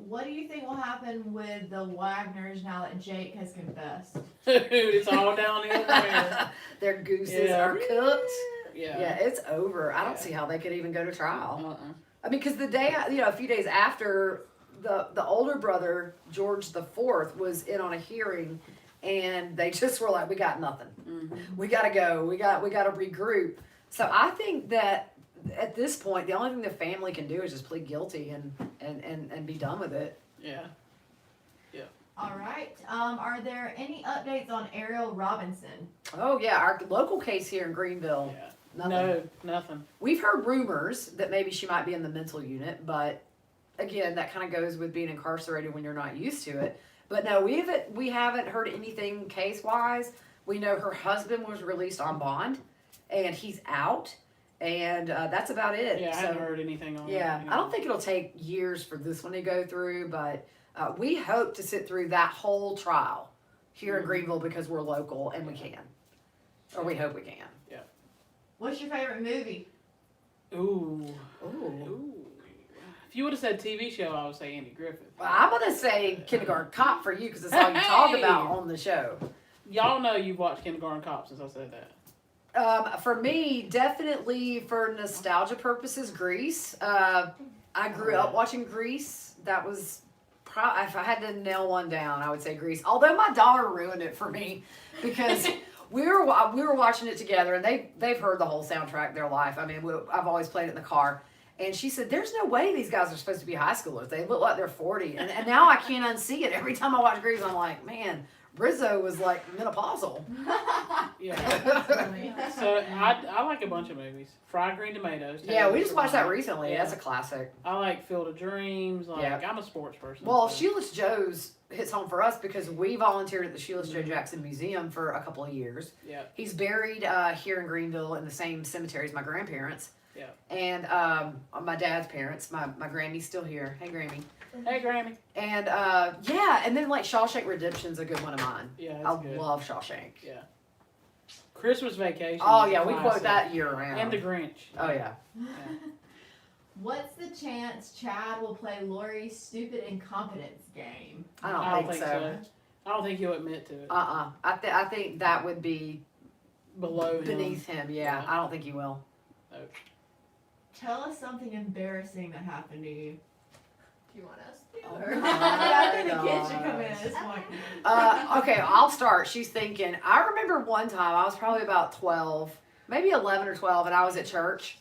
What do you think will happen with the Wagners now that Jake has confessed? It's all downhill from here. Their gooses Yeah. are cooked. Yeah. Yeah, it's over. I don't Yeah. see how they could even go to trial. Uh-uh. I mean, because the day, a few days after, the older brother, George the Fourth, was in on a hearing, and they just were like, we got nothing. Mhm. We got to go. We got to regroup. So I think that at this point, the only thing the family can do is just plead guilty and be done with it. Yeah. All right. Are there any updates on Ariel Robinson? Oh, yeah, our local case here in Greenville. Yeah. Nothing. No, nothing. We've heard rumors that maybe she might be in the mental unit, but again, that kind of goes with being incarcerated when you're not used to it. But no, we haven't heard anything case wise. We know her husband was released on bond, and he's out, and that's about it. Yeah, I So, haven't heard anything on yeah, that. I don't think it'll take years for this one to go through, but we hope to sit through that whole trial here in Mhm. Greenville because we're local and we can, or we hope we can. What's your favorite movie? Ooh. Ooh. Ooh. If you would have said TV show, I would say Andy Griffith. Well, I'm gonna say Kindergarten Cop for you because it's all you talk Hey! about on the show. Y'all know you've watched Kindergarten Cop since I said that. For me, definitely for nostalgia purposes, Grease. I grew up watching Grease. That was if I had to nail one down, I would say Grease. Although my daughter ruined it for me because we were watching it together, and they've heard the whole soundtrack their life. I mean, I've always played it in the car. And she said, "There's no way these guys are supposed to be high schoolers. They look like they're 40." And now I can't unsee it. Every time I watch Grease, I'm like, man, Rizzo was like menopausal. Yeah. So I like a bunch of movies. Fried Green Tomatoes. Yeah, we just watched that recently. Yeah. That's a classic. I like Field of Dreams. Like Yeah. I'm a sports person. Well, so. Sheila's Joe's hits home for us because we volunteered at the Sheila's Joe Jackson Museum for a couple of years. Yeah. He's buried here in Greenville in the same cemetery as my grandparents. Yeah. And my dad's parents. My Grammy's still here. Hey, Grammy. Hey, Grammy. And yeah, and then like Shawshank Redemption's a good one of mine. Yeah, I that's good. love Shawshank. Yeah. Christmas Vacation. Oh is a yeah, we quote classic. that year round. And The Grinch. Oh yeah. What's the chance Chad will play Lori's stupid incompetence game? I don't think so. I don't think he'll admit to it. I think that would be Below him. beneath him. Yeah, I don't think he will. Tell us something embarrassing that happened to you. Do you want us to? Oh Or? my I think the kids should come in gosh. at this point. Okay, I'll start. She's thinking. I remember one time I was probably about 12, maybe 11 or 12, and I was at church.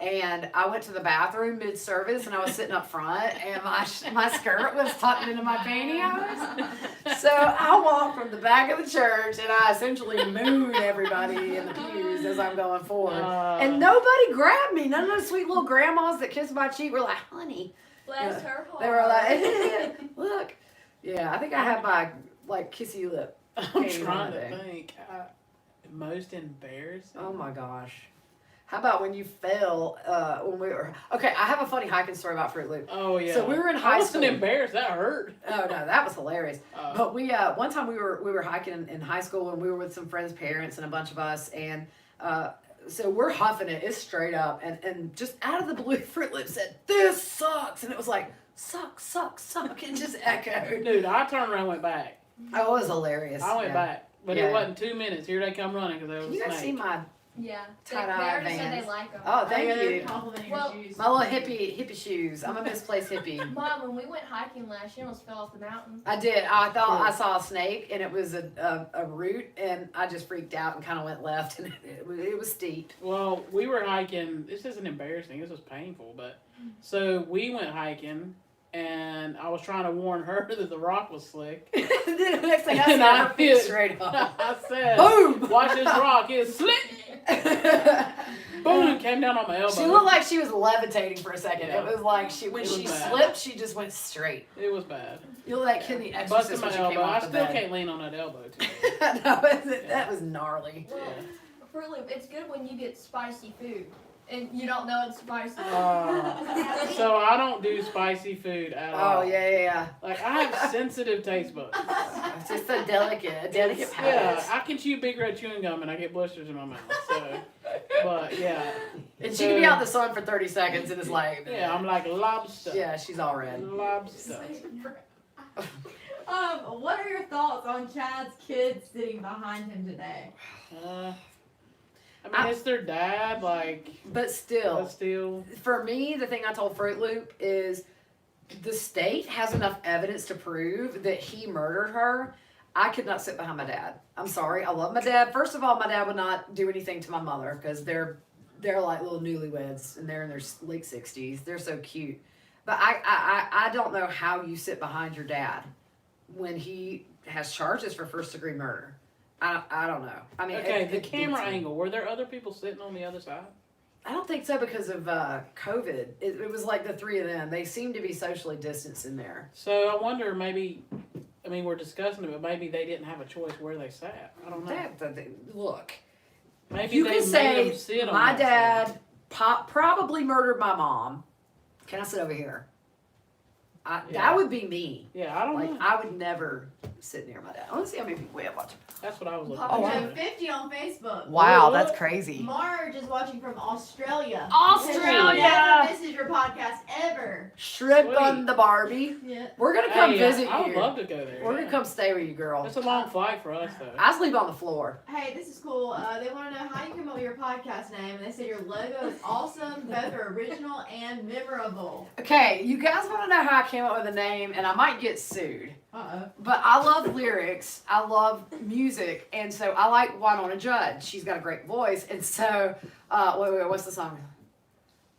And I went to the bathroom mid-service, and I was sitting up front, and my skirt was tucked into my pantyhose. So I walked from the back of the church, and I essentially mooned everybody in the pews as I'm going forward. And nobody grabbed me. None of those sweet little grandmas that kissed my cheek were like, "Honey." Bless her heart. They were like, "Look." Yeah, I think I had my like kissy lip. I'm trying to think. Most embarrassing. Oh my gosh. How about when you fell when we were... Okay, I have a funny hiking story about Fruit Loop. Oh, yeah. So we were in I high wasn't school. embarrassed. That hurt. Oh, no, that was hilarious. Oh. But we, one time we were hiking in high school, and we were with some friends' parents and a bunch of us, and so we're huffing it. It's straight up, and just out of the blue, Fruit Loop said, "This sucks," and it was like, suck, suck, suck, and just echoed. Dude, I turned around and went back. Oh, it was hilarious. I went Yeah. back. But Yeah. it wasn't 2 minutes. Here they come running because there was Can you a guys see snake. my... Yeah. They Tie-dye already said Vans. they like them. Oh, thank They're you. complimenting Well, your shoes. My little hippie shoes. I'm a misplaced hippie. Mom, when we went hiking last year, almost fell off the mountain. I did. I thought I saw a snake, and it was a root, and I just freaked out and kind of went left, and it was steep. Well, we were hiking. This isn't embarrassing. This was painful. But so we went hiking, and I was trying to warn her that the rock was slick. Then the next thing I And saw I her feet hit. straight up. I said, Boom! "Watch this rock. It's slick." Boom! Came down on my elbow. She looked like she was levitating for a second. Yeah. It was like when It was she bad. slipped, she just went straight. It was bad. You look like Kid the Busted Exorcist my when she came elbow. I off the still bed. can't lean on that elbow too. No, that was gnarly. Well, Fruit Loop, it's good when you get spicy food and you don't know it's spicy. So I don't do spicy food at all. Oh yeah. Like I have sensitive taste buds. It's just a delicate Yeah, palate. I can chew big red chewing gum and I get blisters in my mouth. So, but yeah. And she can be out in the sun for 30 seconds, and it's like, Yeah, I'm like lobster. yeah, she's all red. Lobster. What are your thoughts on Chad's kids sitting behind him today? I mean, it's their dad, like, But still, but still. for me, the thing I told Fruit Loop is the state has enough evidence to prove that he murdered her. I could not sit behind my dad. I'm sorry. I love my dad. First of all, my dad would not do anything to my mother because they're like little newlyweds and they're in their late 60s. They're so cute. But I don't know how you sit behind your dad when he has charges for first-degree murder. I don't know. I mean, Okay, the it camera beats me. angle. Were there other people sitting on the other side? I don't think so because of COVID. It was like the three of them. They seem to be socially distanced in there. So I wonder, maybe. I mean, we're discussing it, but maybe they didn't have a choice where they sat. I don't know. Look, Maybe you they can made say them sit on my that dad probably murdered my mom. Can I sit over here? Yeah. That would be me. side. Yeah, I don't Like know. I would never sit near my dad. I want to see how many people we have watching. That's what I was looking Oh, We at. have 50 on Facebook. Wow, What? that's crazy. Marge is watching from Australia. Australia! She never misses your podcast ever. Shrimp Sweet. on the Barbie. Yeah. We're gonna come Hey, visit I would you. love to go there. We're yeah. gonna come stay with you, girl. It's a long flight for us, though. I sleep on the floor. Hey, this is cool. They want to know how you came up with your podcast name, and they said your logo is awesome, both are original and memorable. Okay, you guys want to know how I came up with the name, and I might get sued. Uh-oh. But I love lyrics. I love music, and so I like Winona Judd. She's got a great voice, and so wait, what's the song?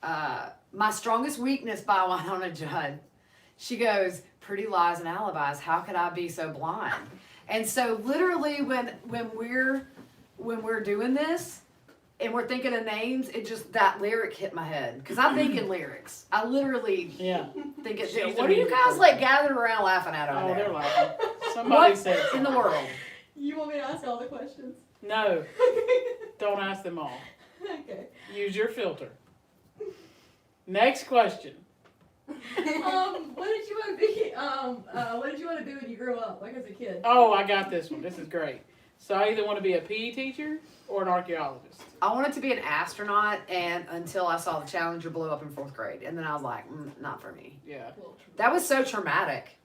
My Strongest Weakness by Winona Judd. She goes, "Pretty lies and alibis. How could I be so blind?" And so literally, when we're doing this, and we're thinking of names, it just that lyric hit my head because I'm thinking lyrics. I literally Yeah. think it. She's What the are you music guys person. like gathered around laughing at over Oh, there? they're laughing. Somebody What said in the something. world? You want me to ask all the questions? No, don't ask them all. Okay. Use your filter. Next question. What did you want to be? What did you want to be when you grew up, like as a kid? Oh, I got this one. This is great. So I either want to be a PE teacher or an archaeologist. I wanted to be an astronaut, and until I saw the Challenger blow up in 4th grade, and then I was like, not for me. Yeah. That was so traumatic.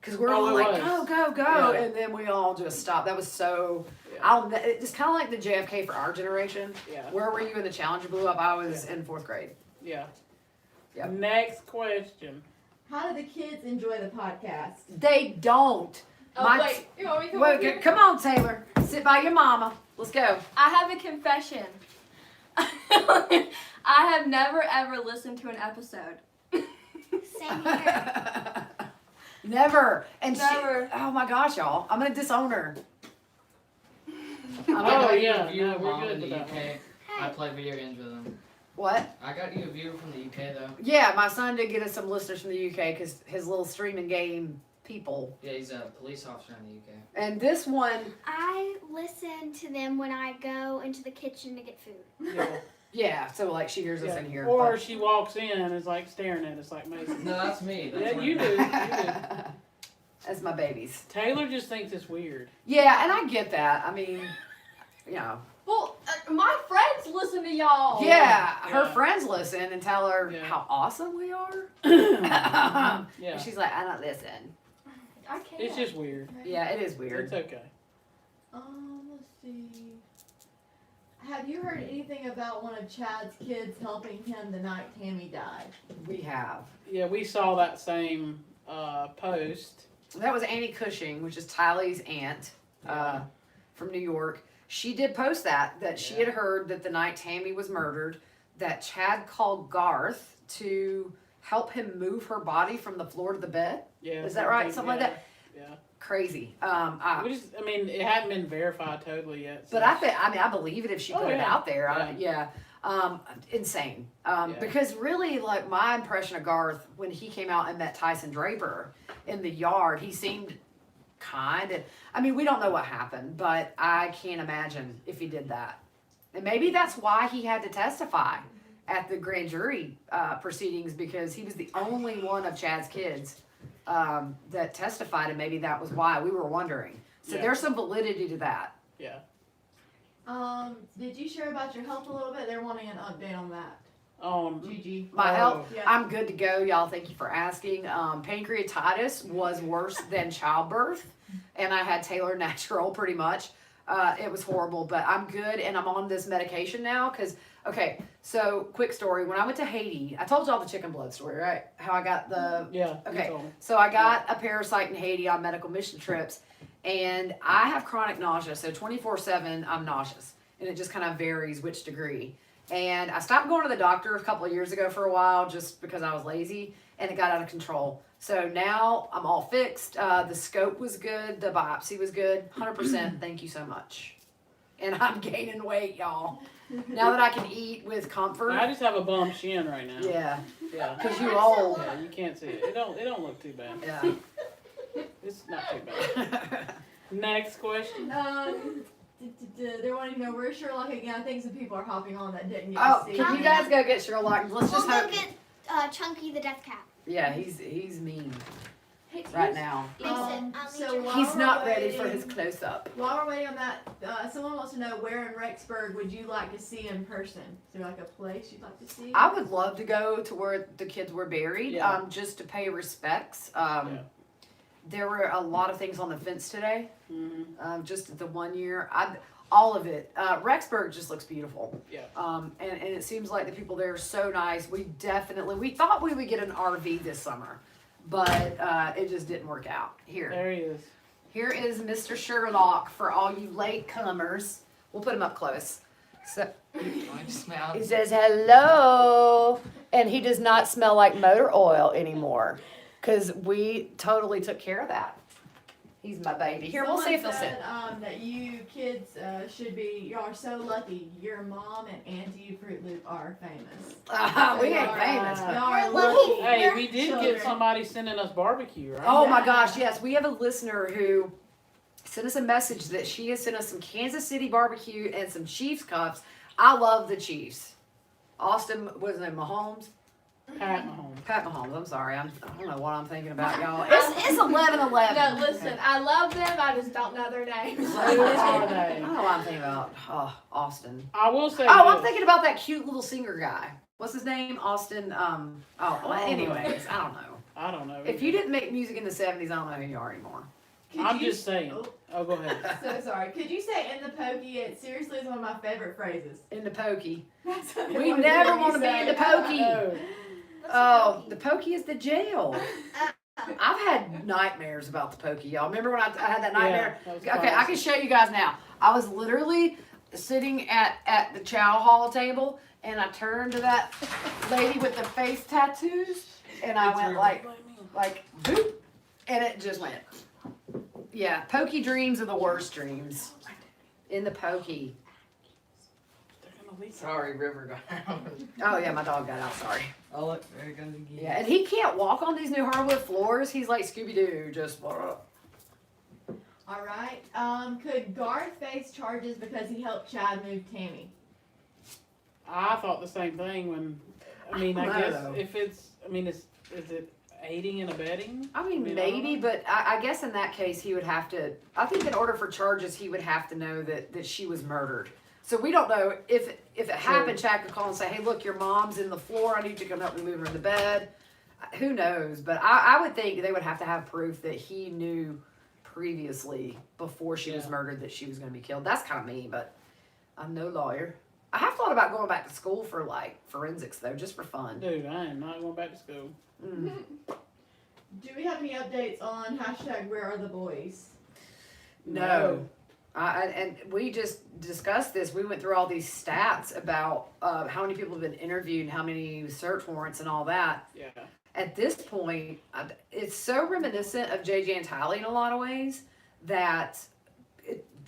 Because we're Oh, all it like, was. go, Yeah. and then we all just stopped. That was so. Yeah. It's kind of like the JFK for our generation. Yeah. Where were you when the Challenger blew up? I was in 4th grade. Yeah. Yep. Next question. How do the kids enjoy the podcast? They don't. Oh, My wait. You want me to come Wait, over here? come on, Taylor. Sit by your mama. Let's go. I have a confession. I have never ever listened to an episode. Same here. Never. And Never. oh my gosh, y'all. I'm gonna disown her. Oh, got yeah, a viewer no, we're mom good in the with that UK. I play video games with them. What? I got you a viewer from the UK though. Yeah, my son did get us some listeners from the UK because his little streaming game people. Yeah, he's a police officer in the UK. And this one, I listen to them when I go into the kitchen to get food. Yeah. yeah, so like she hears us Yeah. in here. Or but- she walks in and is like staring at us like Mason. No, that's me. That's Yeah, what you I do. mean. You do. That's my babies. Taylor just thinks it's weird. Yeah, and I get that. I mean, you know. Well, my friends listen to y'all. Yeah, her Yeah. friends listen and tell her Yeah. how awesome we are. Yeah. And she's like, I don't listen. I can't. It's just weird. Yeah, it is weird. It's okay. Let's see. Have you heard anything about one of Chad's kids helping him the night Tammy died? We have. Yeah, we saw that same post. That was Annie Cushing, which is Tylee's aunt from New York. She did post that she had heard that the night Tammy was murdered, that Chad called Garth to help him move her body from the floor to the bed. Yeah. Is that right? Something like that? Yeah. Crazy. We just, I mean, it hadn't been verified totally yet. But I believe it if she Oh, put it yeah. out there. Insane. Because really, like, my impression of Garth when he came out and met Tyson Draper in the yard, he seemed kind. And I mean, we don't know what happened, but I can't imagine if he did that. And maybe that's why he had to testify at the grand jury proceedings, because he was the only one of Chad's kids that testified, and maybe that was why. We were wondering. So Yeah. there's some validity to that. Yeah. Did you share about your health a little bit? They're wanting an update on that. Gigi. My Oh. health, Yeah. I'm good to go, y'all. Thank you for asking. Pancreatitis was worse than childbirth, and I had Taylor natural pretty much. It was horrible, but I'm good, and I'm on this medication now because, okay, so quick story. When I went to Haiti, I told y'all the chicken blood story, right? How I got the Yeah. Okay. you told me. So I got a parasite in Haiti on medical mission trips, and I have chronic nausea. So 24/7, I'm nauseous, and it just kind of varies which degree. And I stopped going to the doctor a couple of years ago for a while just because I was lazy, and it got out of control. So now I'm all fixed. The scope was good. The biopsy was good. 100%. Thank you so much. And I'm gaining weight, y'all. Now that I can eat with comfort. I just have a bum shin right now. Yeah, Yeah. because you old. Yeah, you can't see it. It don't look too bad. Yeah. It's not too bad. Next question. They're wanting to know where's Sherlock again. I think some people are hopping on that didn't get Oh, to see. can you guys go get Sherlock? Let's We'll just go hope. get Chunky the death cat. Yeah, he's mean. right now. Mason, I'll need So your while He's we're not ready for waiting- his close up. While we're waiting on that, someone wants to know where in Rexburg would you like to see in person? Is there like a place you'd like to see? I would love to go to where the kids were buried, Yeah. just to pay respects. Yeah. There were a lot of things on the fence today. Mm-hmm. Just the 1 year, all of it. Rexburg just looks beautiful. Yeah. And it seems like the people there are so nice. We thought we would get an RV this summer, but it just didn't work out. There he is. Here is Mr. Sherlock for all you late comers. We'll put him up close. So I just smell. he says hello, and he does not smell like motor oil anymore, because we totally took care of that. He's my baby. Here, we'll see if he'll sit. Someone said, that you kids y'all are so lucky. Your mom and Auntie Fruit Loop are famous. We Y'all ain't are- famous. Y'all are We're lucky. lucky. Hey, Your we did children. get somebody sending us barbecue, right? Oh my gosh, yes. We have a listener who sent us a message that she has sent us some Kansas City barbecue and some Chiefs cups. I love the Chiefs. Austin, wasn't it Mahomes? Pat Mahomes. Pat Mahomes, I'm sorry. I don't know what I'm thinking about, y'all. It's 11-11. No, listen, I love them. I just don't know their names. Who are I they? don't know what I'm thinking about. Oh, Austin. I will say. Oh, I'm this. thinking about that cute little singer guy. What's his name? Austin. Well, anyways, I don't know. I don't know. If you didn't make music in the 70s, I don't know who you are anymore. Could I'm you- just saying. Oh, Oh, go ahead. so sorry. Could you say in the pokey? It seriously is one of my favorite phrases. In the pokey. That's what We I wanna never hear you want to be say. in the pokey. No. Oh, the pokey is the jail. I've had nightmares about the pokey, y'all. Remember when I had that nightmare? Yeah, that was Okay, I classic. can show you guys now. I was literally sitting at the chow hall table, and I turned to that lady with the face tattoos, and I went like, boop, and it just went. Yeah, pokey dreams are the worst dreams. In the pokey. They're gonna leave. Sorry, River got out. Oh yeah, my dog got out. Sorry. Oh look, there it goes again. Yeah, and he can't walk on these new hardwood floors. He's like Scooby Doo, just. All right. Could Garth face charges because he helped Chad move Tammy? I thought the same thing when. I mean, I I don't know, guess though. if it's. I mean, is it aiding and abetting? I mean, I don't maybe, know. but I guess in that case, he would have to. I think in order for charges, he would have to know that she was murdered. So we don't know if it happened. Chad could call and say, "Hey, look, your mom's in the floor. I need you to come help me move her in the bed." Who knows? But I would think they would have to have proof that he knew previously before she was Yeah. murdered that she was going to be killed. That's kind of me, but I'm no lawyer. I have thought about going back to school for like forensics though, just for fun. Dude, I am not going back to school. Mm. Do we have any updates on hashtag Where Are the Boys? No. And we just discussed this. We went through all these stats about how many people have been interviewed and how many search warrants and all that. Yeah. At this point, it's so reminiscent of J.J. and Tally in a lot of ways that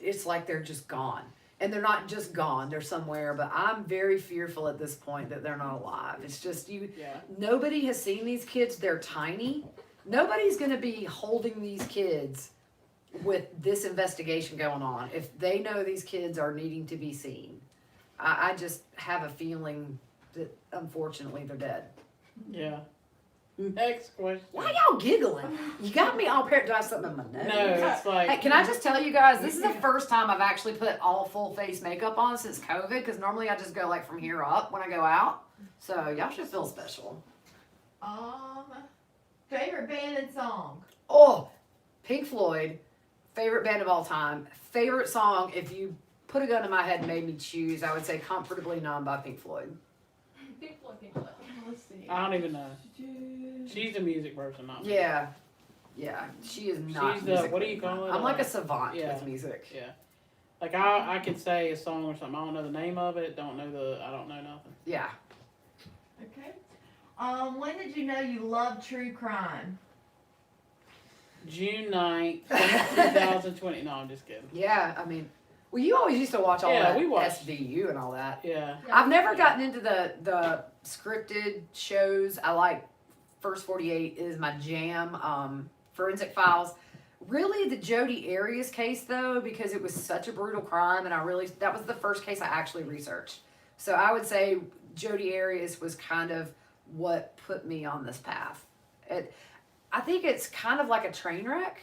it's like they're just gone. And they're not just gone, they're somewhere, but I'm very fearful at this point that they're not alive. It's just Yeah. nobody has seen these kids. They're tiny. Nobody's going to be holding these kids with this investigation going on if they know these kids are needing to be seen. I just have a feeling that unfortunately they're dead. Yeah. Next question. Why y'all giggling? You got me all paired. Do I have something in my nose? No, it's like. Hey, can I just tell you guys, this is the first time I've actually put all full face makeup on since COVID, because normally I just go like from here up when I go out. So y'all should feel special. Favorite band and song? Oh, Pink Floyd, favorite band of all time. Favorite song, if you put a gun in my head and made me choose, I would say Comfortably Numb by Pink Floyd. Let's see. I don't even know. She's a music person, not me. Yeah. Yeah, she is not She's the- music. what do you call it? I'm like a savant Yeah. with music. Yeah. Like I could say a song or something. I don't know the name of it. I don't know nothing. Yeah. Okay. When did you know you loved true crime? June 9th, 2020. No, I'm just kidding. Yeah, I mean, well, you always used to watch all Yeah, that we watched. SVU and all that. Yeah. I've never gotten into the scripted shows. I like First 48 is my jam. Forensic Files. Really, the Jodi Arias case though, because it was such a brutal crime, and that was the first case I actually researched. So I would say Jodi Arias was kind of what put me on this path. I think it's kind of like a train wreck.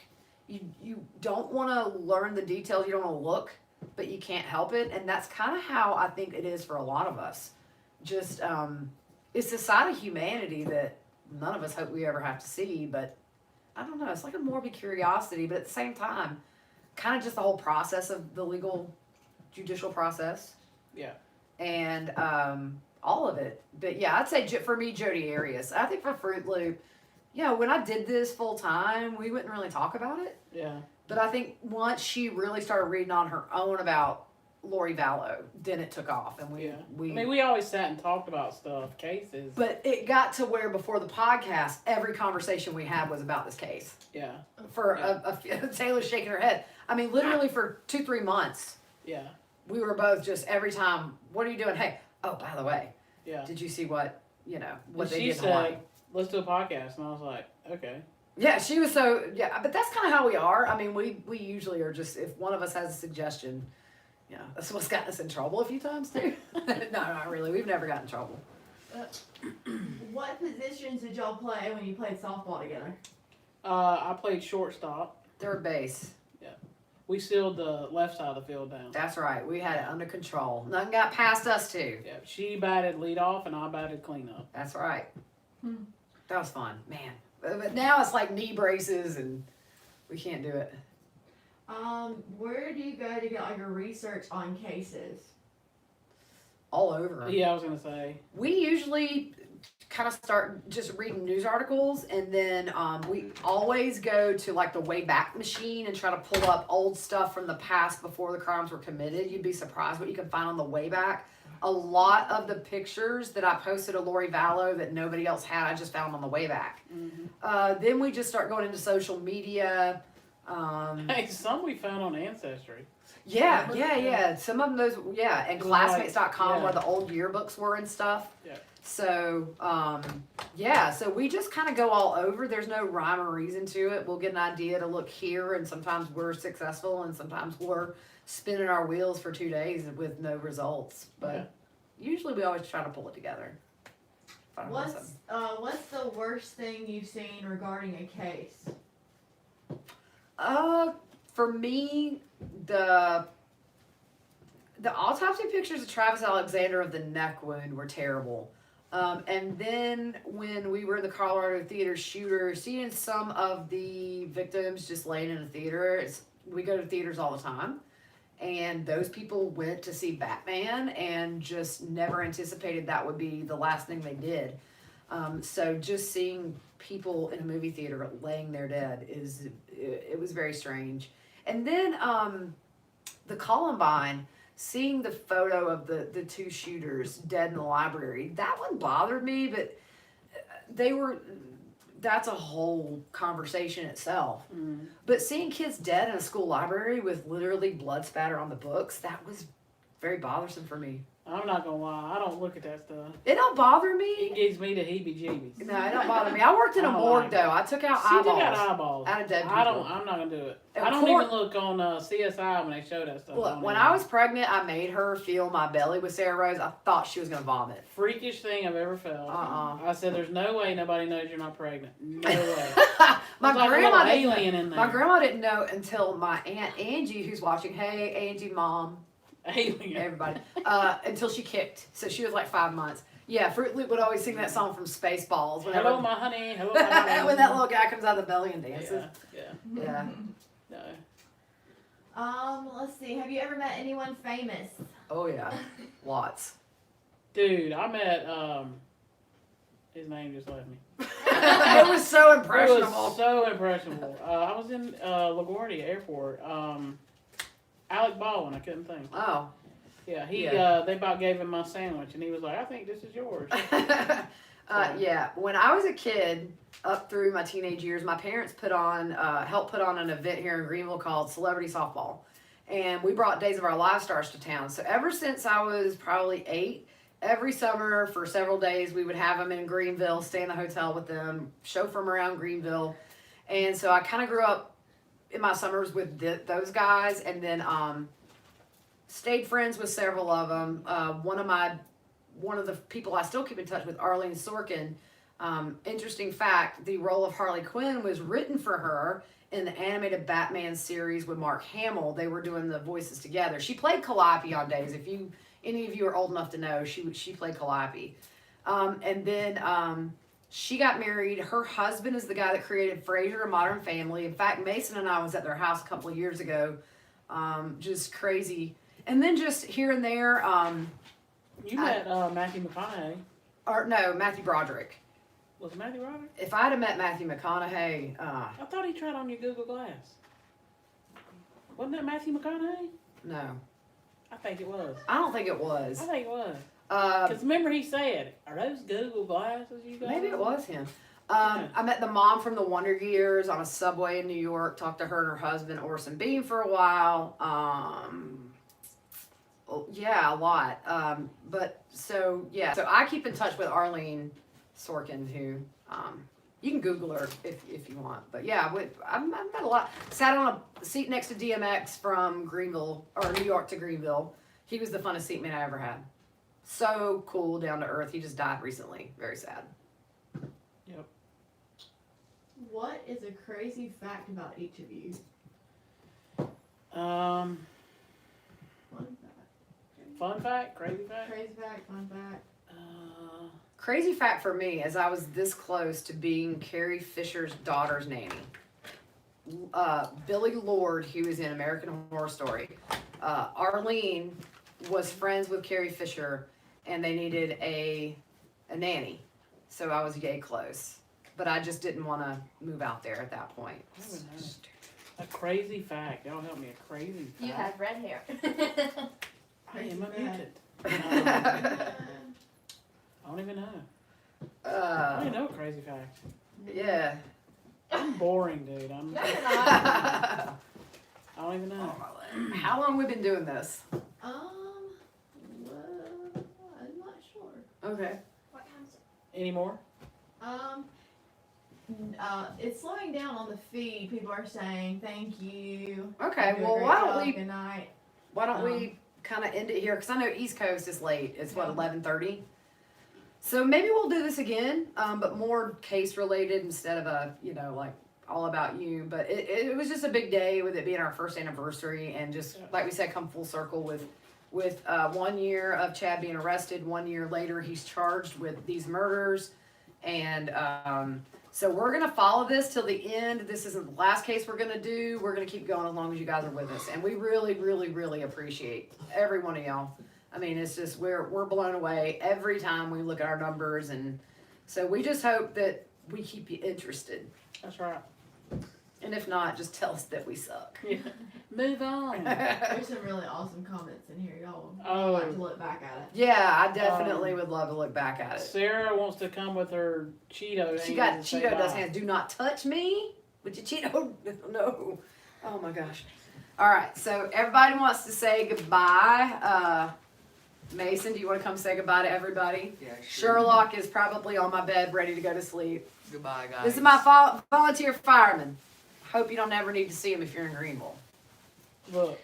You don't want to learn the details, you don't want to look, but you can't help it, and that's kind of how I think it is for a lot of us. Just it's a side of humanity that none of us hope we ever have to see, but I don't know, it's like a morbid curiosity, but at the same time, kind of just the whole process of the legal judicial process. Yeah. And all of it. But yeah, I'd say for me, Jodi Arias. I think for Fruit Loop, when I did this full time, we wouldn't really talk about it. Yeah. But I think once she really started reading on her own about Lori Vallow, then it took off, and we. I mean, we always sat and talked about stuff, cases. But it got to where before the podcast, every conversation we had was about this case. Yeah. For Taylor's shaking her head. I mean, literally for 2-3 months. Yeah. We were both just every time. What are you doing? Hey, oh, by the way. Yeah. Did you see what what they she did in Hawaii? said, let's do a podcast, and I was like, okay. Yeah, she was but that's kind of how we are. I mean, we usually are just, if one of us has a suggestion, that's what's gotten us in trouble a few times too. No, not really. We've never gotten in trouble. What positions did y'all play when you played softball together? I played shortstop. Third base. We sealed the left side of the field down. That's right. We had it under control. Nothing got past us too. Yeah, she batted leadoff and I batted cleanup. That's right. That was fun, man. But now it's like knee braces and we can't do it. Where do you go to get all your research on cases? All over. Yeah, I was gonna say. We usually kind of start just reading news articles, and then we always go to like the Wayback Machine and try to pull up old stuff from the past before the crimes were committed. You'd be surprised what you can find on the Wayback. A lot of the pictures that I posted of Lori Vallow that nobody else had, I just found on the Wayback. Mm-hmm. Then we just start going into social media. Hey, some we found on Ancestry. Yeah. Some of them, and classmates.com Yeah. where the old yearbooks were and stuff. Yeah. So, so we just kind of go all over. There's no rhyme or reason to it. We'll get an idea to look here, and sometimes we're successful, and sometimes we're spinning our wheels for 2 days with no results. But usually we always try to pull it together. What's the worst thing you've seen regarding a case? For me, the autopsy pictures of Travis Alexander of the neck wound were terrible. And then when we were in the Colorado theater shooter, seeing some of the victims just laying in a theater, we go to theaters all the time. And those people went to see Batman and just never anticipated that would be the last thing they did. So just seeing people in a movie theater laying there dead it was very strange. And then the Columbine, seeing the photo of the two shooters dead in the library, that one bothered me, but that's a whole conversation itself. But seeing kids dead in a school library with literally blood spatter on the books, that was very bothersome for me. I'm not gonna lie, I don't look at that stuff. It don't bother It me. gives me the heebie-jeebies. No, it don't bother me. I worked in a I don't morgue like though. I took out She took eyeballs out eyeballs. out of dead people. I'm not gonna do it. Of I don't course- even look on CSI when they show that stuff. Look, on when there. I was pregnant, I made her feel my belly with Sarah Rose. I thought she was gonna vomit. Freakish thing I've ever felt. I said, "There's no way nobody knows you're not pregnant. No way." My It's like a grandma little didn't. alien in there. My grandma didn't know until my aunt Angie, who's watching. Hey, Angie, mom, Alien. everybody. Until she kicked, so she was like 5 months. Yeah, Fruit Loop would always sing that song from Spaceballs. Whenever, Hello, my honey. Hello, my honey. when that little guy comes out of the belly and dances. Yeah. Yeah. No. Let's see. Have you ever met anyone famous? Oh yeah, lots. Dude, I met his name just left me. It was so It impressionable. was so impressionable. I was in LaGuardia Airport. Alec Baldwin, I couldn't think. Oh. Yeah, they about gave him my sandwich, and he was like, "I think this is yours." Yeah, when I was a kid, up through my teenage years, my parents helped put on an event here in Greenville called Celebrity Softball. And we brought Days of Our Live stars to town. So ever since I was probably 8, every summer for several days, we would have them in Greenville, stay in the hotel with them, chauffeur them around Greenville. And so I kind of grew up in my summers with those guys, and then stayed friends with several of them. One of the people I still keep in touch with, Arlene Sorkin, Interesting fact, the role of Harley Quinn was written for her in the animated Batman series with Mark Hamill. They were doing the voices together. She played Calliope on days. If any of you are old enough to know, she played Calliope. And then she got married. Her husband is the guy that created Frasier and Modern Family. In fact, Mason and I was at their house a couple of years ago. Just crazy. And then just here and there. You met Matthew McConaughey. Or no, Matthew Broderick. Was it Matthew Broderick? If I'd have met Matthew McConaughey, I thought he tried on your Google Glass. Wasn't that Matthew McConaughey? no, I think it was. I don't think it was. I think it was. Because remember he said, are those Google Glasses you got? Maybe it was him. Yeah. I met the mom from the Wonder Years on a subway in New York. Talked to her and her husband Orson Bean for a while. Yeah, a lot. But so yeah, so I keep in touch with Arlene Sorkin, who you can Google her if you want. But yeah, I've met a lot. Sat on a seat next to DMX from Greenville or New York to Greenville. He was the funnest seatmate I ever had. So cool, down to earth. He just died recently. Very sad. Yep. What is a crazy fact about each of you? Um, Fun fact. fun fact, crazy fact. Crazy fact, fun fact. Crazy fact for me is I was this close to being Carrie Fisher's daughter's nanny. Billy Lord, who was in American Horror Story. Arlene was friends with Carrie Fisher, and they needed a nanny. So I was yay close. But I just didn't want to move out there at that point. I don't know. A crazy fact. Y'all help me. A crazy fact. You have red hair. I am a mutant. I don't even know. I don't even know a crazy fact. Yeah. I'm boring, dude. I'm. No, you're not. I don't even know. How long we been doing this? Well, I'm not sure. Okay. What time is it? Any more? It's slowing down on the feed. People are saying thank you. Okay. You do a Well, great why job. don't we Good night. we kind of end it here? Because I know East Coast is late. It's what, Yeah. 11:30. So maybe we'll do this again, but more case related instead of like all about you. But it was just a big day with it being our first anniversary, and just like we said, come full circle with 1 year of Chad being arrested. 1 year later, he's charged with these murders, and so we're gonna follow this till the end. This isn't the last case we're gonna do. We're gonna keep going as long as you guys are with us, and we really, really, really appreciate every one of y'all. I mean, it's just we're blown away every time we look at our numbers, and so we just hope that we keep you interested. That's right. And if not, just tell us that we suck. Yeah. Move on. There's some really awesome comments in here. Y'all Oh. like to look back at it. Yeah, I definitely would love to look back at it. Sarah wants to come with her Cheeto. She hands got and say Cheeto dust bye. hands. Do not touch me with your Cheeto. No. Oh my gosh. All right. So everybody wants to say goodbye. Mason, do you want to come say goodbye to everybody? Yeah, sure. Sherlock is probably on my bed ready to go to sleep. Goodbye, guys. This is my volunteer fireman. Hope you don't ever need to see him if you're in Greenville. Look.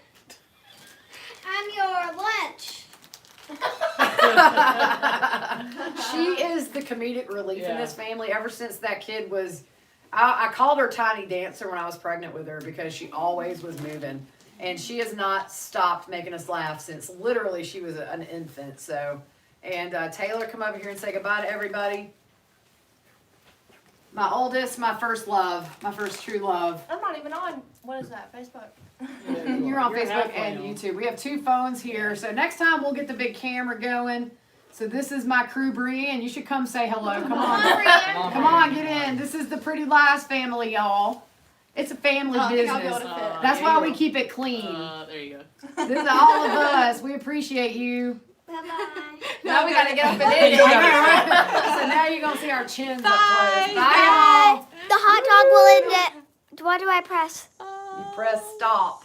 I'm your lunch. She is the comedic relief in Yeah. this family. Ever since that kid was, I called her Tiny Dancer when I was pregnant with her because she always was moving. And she has not stopped making us laugh since literally she was an infant. So, and Taylor, come over here and say goodbye to everybody. My oldest, my first love, my first true love. I'm not even on. What is that? Facebook. Yeah, You're on You're Facebook halfway and on. YouTube. We have 2 phones here. So next time we'll get the big camera going. So this is my crew, Brienne. You should come say hello. Come on. Come on, get in. This is the Pretty Lies family, y'all. It's a family I think I'll be able business. to fit. That's there why you we go. keep it clean. There you go. This is all of us. We appreciate you. Bye-bye. Now we gotta get up and I eat know, it. right? So now you're going to see our chins up close. Bye. Bye, y'all. The hot dog will end it. What do I press? You press stop.